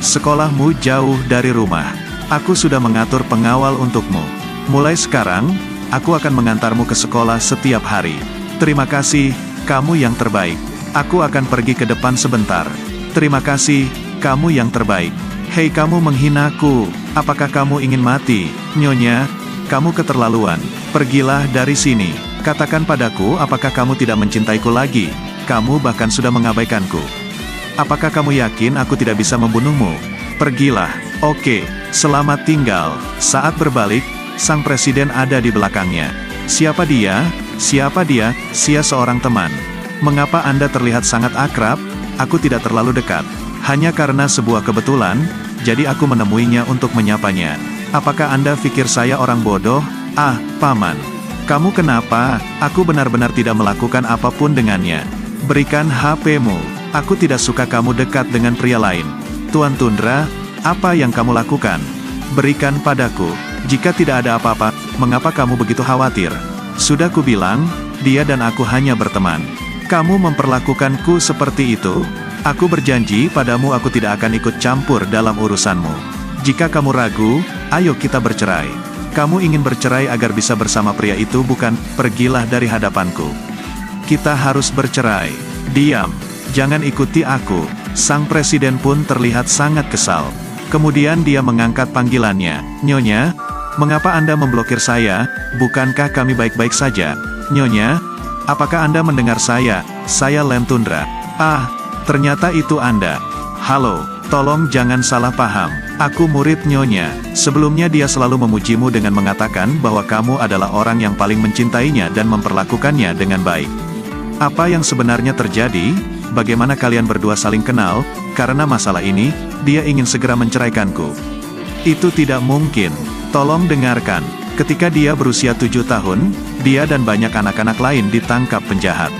Sekolahmu jauh dari rumah. Aku sudah mengatur pengawal untukmu. Mulai sekarang, aku akan mengantarmu ke sekolah setiap hari. Terima kasih, kamu yang terbaik. Aku akan pergi ke depan sebentar. Terima kasih, kamu yang terbaik. Hei kamu menghinaku, apakah kamu ingin mati? Nyonya, kamu keterlaluan. Pergilah dari sini. Katakan padaku apakah kamu tidak mencintaiku lagi. Kamu bahkan sudah mengabaikanku. Apakah kamu yakin aku tidak bisa membunuhmu? Pergilah. Oke, selamat tinggal. Saat berbalik, sang presiden ada di belakangnya. Siapa dia? Siapa dia? Sia seorang teman. Mengapa Anda terlihat sangat akrab? Aku tidak terlalu dekat. Hanya karena sebuah kebetulan, jadi aku menemuinya untuk menyapanya. Apakah Anda pikir saya orang bodoh? Ah, Paman. Kamu kenapa? Aku benar-benar tidak melakukan apapun dengannya. Berikan HP-mu. Aku tidak suka kamu dekat dengan pria lain. Tuan Tundra, apa yang kamu lakukan? Berikan padaku. Jika tidak ada apa-apa, mengapa kamu begitu khawatir? Sudah kubilang, dia dan aku hanya berteman. Kamu memperlakukanku seperti itu? Aku berjanji padamu aku tidak akan ikut campur dalam urusanmu. Jika kamu ragu, ayo kita bercerai. Kamu ingin bercerai agar bisa bersama pria itu bukan? Pergilah dari hadapanku. Kita harus bercerai. Diam. Jangan ikuti aku. Sang presiden pun terlihat sangat kesal. Kemudian dia mengangkat panggilannya. Nyonya, mengapa Anda memblokir saya? Bukankah kami baik-baik saja? Nyonya, apakah Anda mendengar saya? Saya Lem Tundra. Ah, ternyata itu Anda. Halo, tolong jangan salah paham. Aku murid Nyonya. Sebelumnya dia selalu memujimu dengan mengatakan bahwa kamu adalah orang yang paling mencintainya dan memperlakukannya dengan baik. Apa yang sebenarnya terjadi? Bagaimana kalian berdua saling kenal? Karena masalah ini, dia ingin segera menceraikanku. Itu tidak mungkin. Tolong dengarkan. Ketika dia berusia 7 tahun, dia dan banyak anak-anak lain ditangkap penjahat.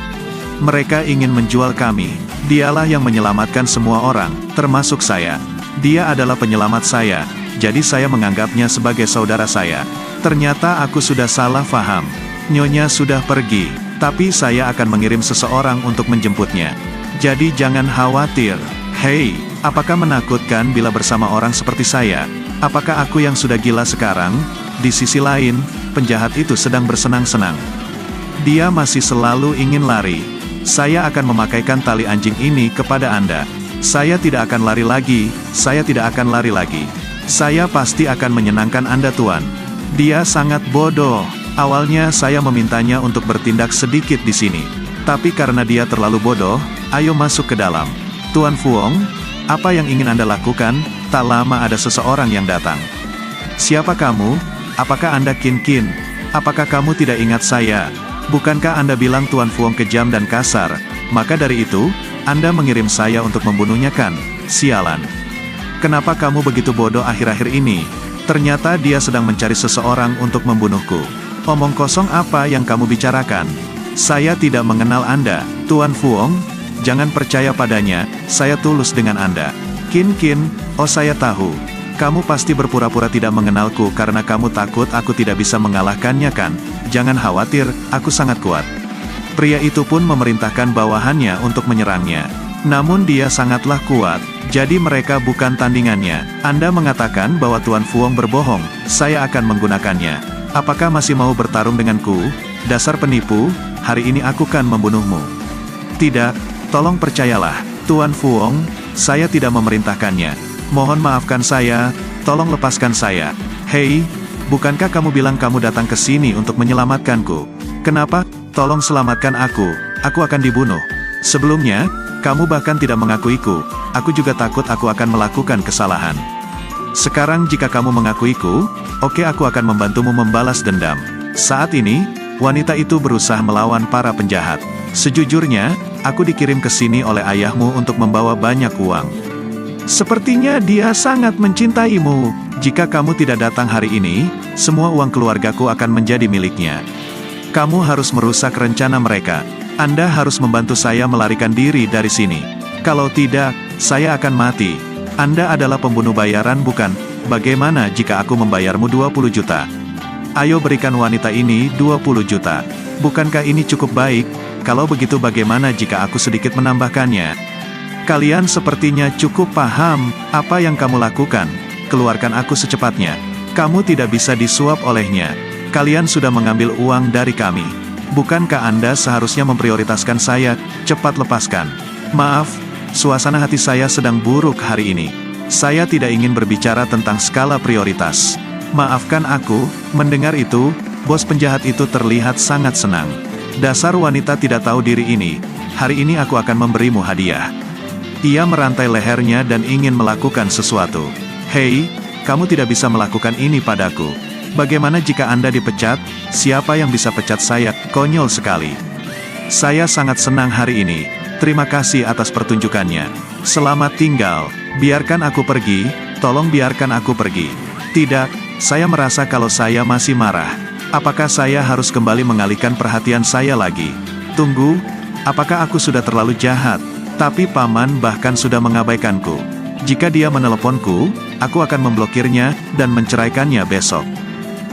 Mereka ingin menjual kami. Dialah yang menyelamatkan semua orang, termasuk saya. Dia adalah penyelamat saya, jadi saya menganggapnya sebagai saudara saya. Ternyata aku sudah salah paham. Nyonya sudah pergi, tapi saya akan mengirim seseorang untuk menjemputnya. Jadi jangan khawatir. Hei, apakah menakutkan bila bersama orang seperti saya? Apakah aku yang sudah gila sekarang? Di sisi lain, penjahat itu sedang bersenang-senang. Dia masih selalu ingin lari. Saya akan memakaikan tali anjing ini kepada Anda. Saya tidak akan lari lagi, saya tidak akan lari lagi. Saya pasti akan menyenangkan Anda Tuan. Dia sangat bodoh. Awalnya saya memintanya untuk bertindak sedikit di sini. Tapi karena dia terlalu bodoh, ayo masuk ke dalam. Tuan Fuong, apa yang ingin Anda lakukan? Tak lama ada seseorang yang datang. Siapa kamu? Apakah Anda Kin Kin? Apakah kamu tidak ingat saya? Bukankah Anda bilang Tuan Fuong kejam dan kasar? Maka dari itu, Anda mengirim saya untuk membunuhnya kan? Sialan. Kenapa kamu begitu bodoh akhir-akhir ini? Ternyata dia sedang mencari seseorang untuk membunuhku. Omong kosong apa yang kamu bicarakan? Saya tidak mengenal Anda, Tuan Fuong. Jangan percaya padanya, saya tulus dengan Anda. Kin Kin, oh saya tahu. Kamu pasti berpura-pura tidak mengenalku karena kamu takut aku tidak bisa mengalahkannya kan? Jangan khawatir, aku sangat kuat. Pria itu pun memerintahkan bawahannya untuk menyerangnya. Namun dia sangatlah kuat, jadi mereka bukan tandingannya. Anda mengatakan bahwa Tuan Fuong berbohong, saya akan menggunakannya. Apakah masih mau bertarung denganku? Dasar penipu, hari ini aku kan membunuhmu. Tidak, tolong percayalah, Tuan Fuong, saya tidak memerintahkannya. Mohon maafkan saya, tolong lepaskan saya. Hei, Bukankah kamu bilang kamu datang ke sini untuk menyelamatkanku? Kenapa? Tolong selamatkan aku akan dibunuh. Sebelumnya, kamu bahkan tidak mengakuiku, aku juga takut aku akan melakukan kesalahan. Sekarang jika kamu mengakuiku, oke aku akan membantumu membalas dendam. Saat ini, wanita itu berusaha melawan para penjahat. Sejujurnya, aku dikirim ke sini oleh ayahmu untuk membawa banyak uang. Sepertinya dia sangat mencintaimu. Jika kamu tidak datang hari ini, semua uang keluargaku akan menjadi miliknya. Kamu harus merusak rencana mereka. Anda harus membantu saya melarikan diri dari sini. Kalau tidak, saya akan mati. Anda adalah pembunuh bayaran bukan? Bagaimana jika aku membayarmu 20 juta? Ayo berikan wanita ini 20 juta. Bukankah ini cukup baik? Kalau begitu bagaimana jika aku sedikit menambahkannya? Kalian sepertinya cukup paham apa yang kamu lakukan. Keluarkan aku secepatnya. Kamu tidak bisa disuap olehnya. Kalian sudah mengambil uang dari kami. Bukankah Anda seharusnya memprioritaskan saya? Cepat lepaskan. Maaf, suasana hati saya sedang buruk hari ini. Saya tidak ingin berbicara tentang skala prioritas. Maafkan aku. Mendengar itu, bos penjahat itu terlihat sangat senang. Dasar wanita tidak tahu diri ini. Hari ini aku akan memberimu hadiah. Ia merantai lehernya dan ingin melakukan sesuatu. Hei, kamu tidak bisa melakukan ini padaku. Bagaimana jika Anda dipecat? Siapa yang bisa pecat saya? Konyol sekali. Saya sangat senang hari ini. Terima kasih atas pertunjukannya. Selamat tinggal. Biarkan aku pergi. Tolong biarkan aku pergi. Tidak, saya merasa kalau saya masih marah. Apakah saya harus kembali mengalihkan perhatian saya lagi? Tunggu, apakah aku sudah terlalu jahat? Tapi paman bahkan sudah mengabaikanku. Jika dia meneleponku, aku akan memblokirnya dan menceraikannya besok.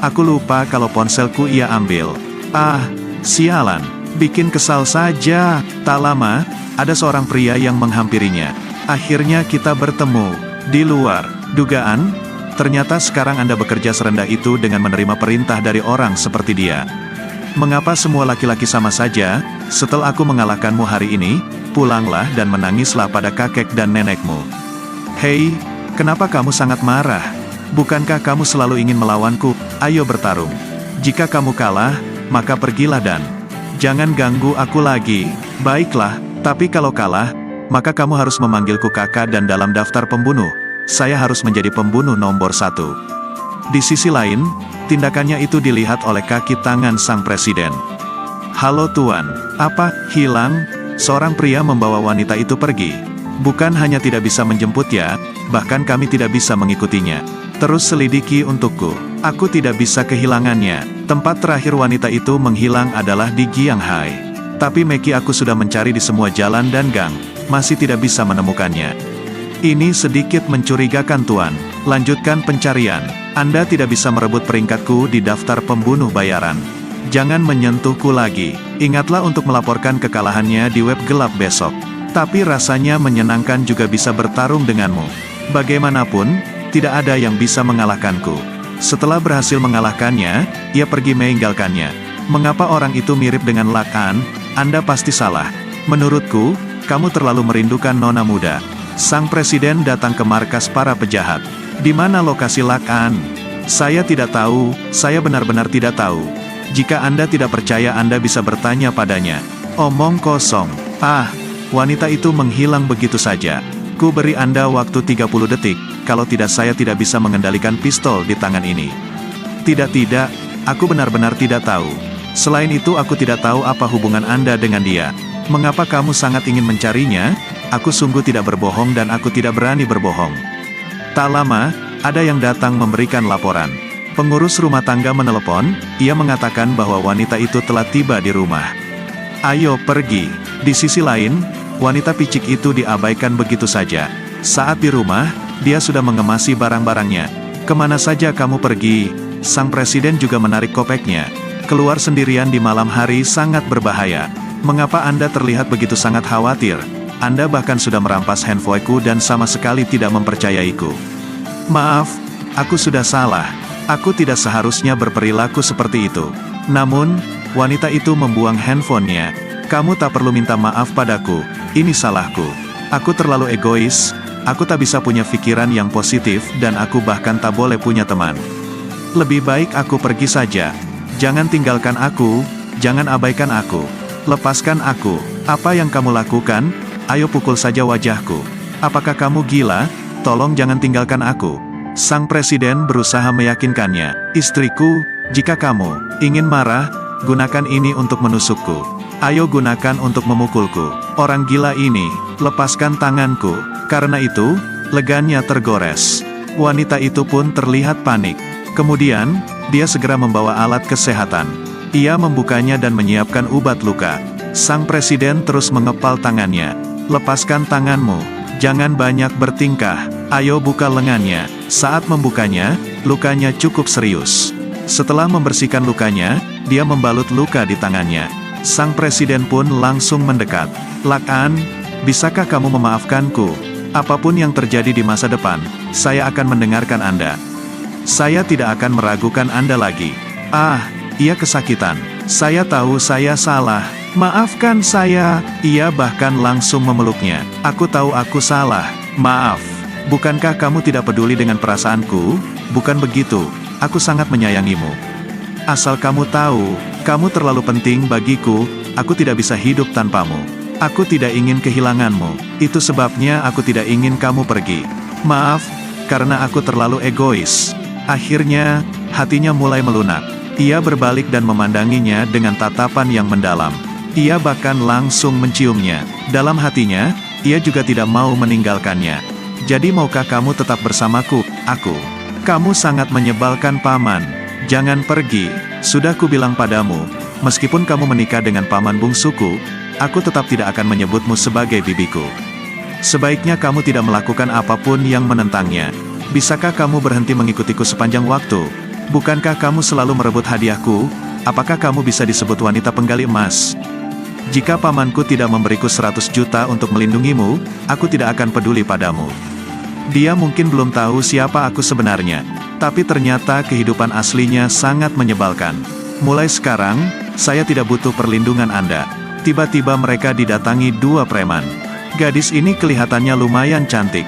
Aku lupa kalau ponselku ia ambil. Ah, sialan. Bikin kesal saja. Tak lama, ada seorang pria yang menghampirinya. Akhirnya kita bertemu. Di luar dugaan, ternyata sekarang Anda bekerja serendah itu dengan menerima perintah dari orang seperti dia. Mengapa semua laki-laki sama saja? Setelah aku mengalahkanmu hari ini, pulanglah dan menangislah pada kakek dan nenekmu. Hei, kenapa kamu sangat marah? Bukankah kamu selalu ingin melawanku? Ayo bertarung. Jika kamu kalah, maka pergilah dan jangan ganggu aku lagi. Baiklah, tapi kalau kalah, maka kamu harus memanggilku kakak dan dalam daftar pembunuh, saya harus menjadi pembunuh nomor 1. Di sisi lain, tindakannya itu dilihat oleh kaki tangan sang presiden. Halo tuan, apa, hilang? Seorang pria membawa wanita itu pergi. Bukan hanya tidak bisa menjemput ya, bahkan kami tidak bisa mengikutinya. Terus selidiki untukku. Aku tidak bisa kehilangannya. Tempat terakhir wanita itu menghilang adalah di Gianghai. Tapi Meki aku sudah mencari di semua jalan dan gang, masih tidak bisa menemukannya. Ini sedikit mencurigakan tuan. Lanjutkan pencarian. Anda tidak bisa merebut peringkatku di daftar pembunuh bayaran. Jangan menyentuhku lagi. Ingatlah untuk melaporkan kekalahannya di web gelap besok. Tapi rasanya menyenangkan juga bisa bertarung denganmu. Bagaimanapun, tidak ada yang bisa mengalahkanku. Setelah berhasil mengalahkannya, ia pergi meninggalkannya. Mengapa orang itu mirip dengan Lakan? Anda pasti salah. Menurutku, kamu terlalu merindukan nona muda. Sang presiden datang ke markas para penjahat. Di mana lokasi Lakan? Saya tidak tahu, saya benar-benar tidak tahu. Jika Anda tidak percaya Anda bisa bertanya padanya. Omong kosong. Ah, wanita itu menghilang begitu saja. Ku beri Anda waktu 30 detik, kalau tidak saya tidak bisa mengendalikan pistol di tangan ini. Tidak, aku benar-benar tidak tahu. Selain itu aku tidak tahu apa hubungan Anda dengan dia. Mengapa kamu sangat ingin mencarinya? Aku sungguh tidak berbohong dan aku tidak berani berbohong. Tak lama, ada yang datang memberikan laporan. Pengurus rumah tangga menelepon, ia mengatakan bahwa wanita itu telah tiba di rumah. Ayo pergi. Di sisi lain, wanita picik itu diabaikan begitu saja. Saat di rumah, dia sudah mengemasi barang-barangnya. Kemana saja kamu pergi? Sang presiden juga menarik kopeknya. Keluar sendirian di malam hari sangat berbahaya. Mengapa Anda terlihat begitu sangat khawatir? Anda bahkan sudah merampas handphoneku dan sama sekali tidak mempercayaiku. Maaf, aku sudah salah. Aku tidak seharusnya berperilaku seperti itu. Namun, wanita itu membuang handphonenya. Kamu tak perlu minta maaf padaku, ini salahku. Aku terlalu egois, aku tak bisa punya pikiran yang positif dan aku bahkan tak boleh punya teman. Lebih baik aku pergi saja. Jangan tinggalkan aku, jangan abaikan aku. Lepaskan aku. Apa yang kamu lakukan? Ayo pukul saja wajahku. Apakah kamu gila? Tolong jangan tinggalkan aku. Sang presiden berusaha meyakinkannya. Istriku, jika kamu ingin marah, gunakan ini untuk menusukku. Ayo gunakan untuk memukulku. Orang gila ini, lepaskan tanganku. Karena itu, legannya tergores. Wanita itu pun terlihat panik. Kemudian, dia segera membawa alat kesehatan. Ia membukanya dan menyiapkan obat luka. Sang presiden terus mengepal tangannya. Lepaskan tanganmu. Jangan banyak bertingkah. Ayo buka lengannya. Saat membukanya, lukanya cukup serius. Setelah membersihkan lukanya, dia membalut luka di tangannya. Sang presiden pun langsung mendekat. Lakan, bisakah kamu memaafkanku? Apapun yang terjadi di masa depan, saya akan mendengarkan Anda. Saya tidak akan meragukan Anda lagi. Ah, ia kesakitan. Saya tahu saya salah. Maafkan saya. Ia bahkan langsung memeluknya. Aku tahu aku salah. Maaf. Bukankah kamu tidak peduli dengan perasaanku? Bukan begitu. Aku sangat menyayangimu. Asal kamu tahu, kamu terlalu penting bagiku. Aku tidak bisa hidup tanpamu. Aku tidak ingin kehilanganmu. Itu sebabnya aku tidak ingin kamu pergi. Maaf, karena aku terlalu egois. Akhirnya, hatinya mulai melunak. Ia berbalik dan memandanginya dengan tatapan yang mendalam. Ia bahkan langsung menciumnya. Dalam hatinya, ia juga tidak mau meninggalkannya. Jadi maukah kamu tetap bersamaku, aku? Kamu sangat menyebalkan paman. Jangan pergi. Sudah kubilang padamu, meskipun kamu menikah dengan paman bungsuku, aku tetap tidak akan menyebutmu sebagai bibiku. Sebaiknya kamu tidak melakukan apapun yang menentangnya. Bisakah kamu berhenti mengikutiku sepanjang waktu? Bukankah kamu selalu merebut hadiahku? Apakah kamu bisa disebut wanita penggali emas? Jika pamanku tidak memberiku 100 juta untuk melindungimu, aku tidak akan peduli padamu. Dia mungkin belum tahu siapa aku sebenarnya, tapi ternyata kehidupan aslinya sangat menyebalkan. Mulai sekarang, saya tidak butuh perlindungan Anda. Tiba-tiba mereka didatangi dua preman. Gadis ini kelihatannya lumayan cantik.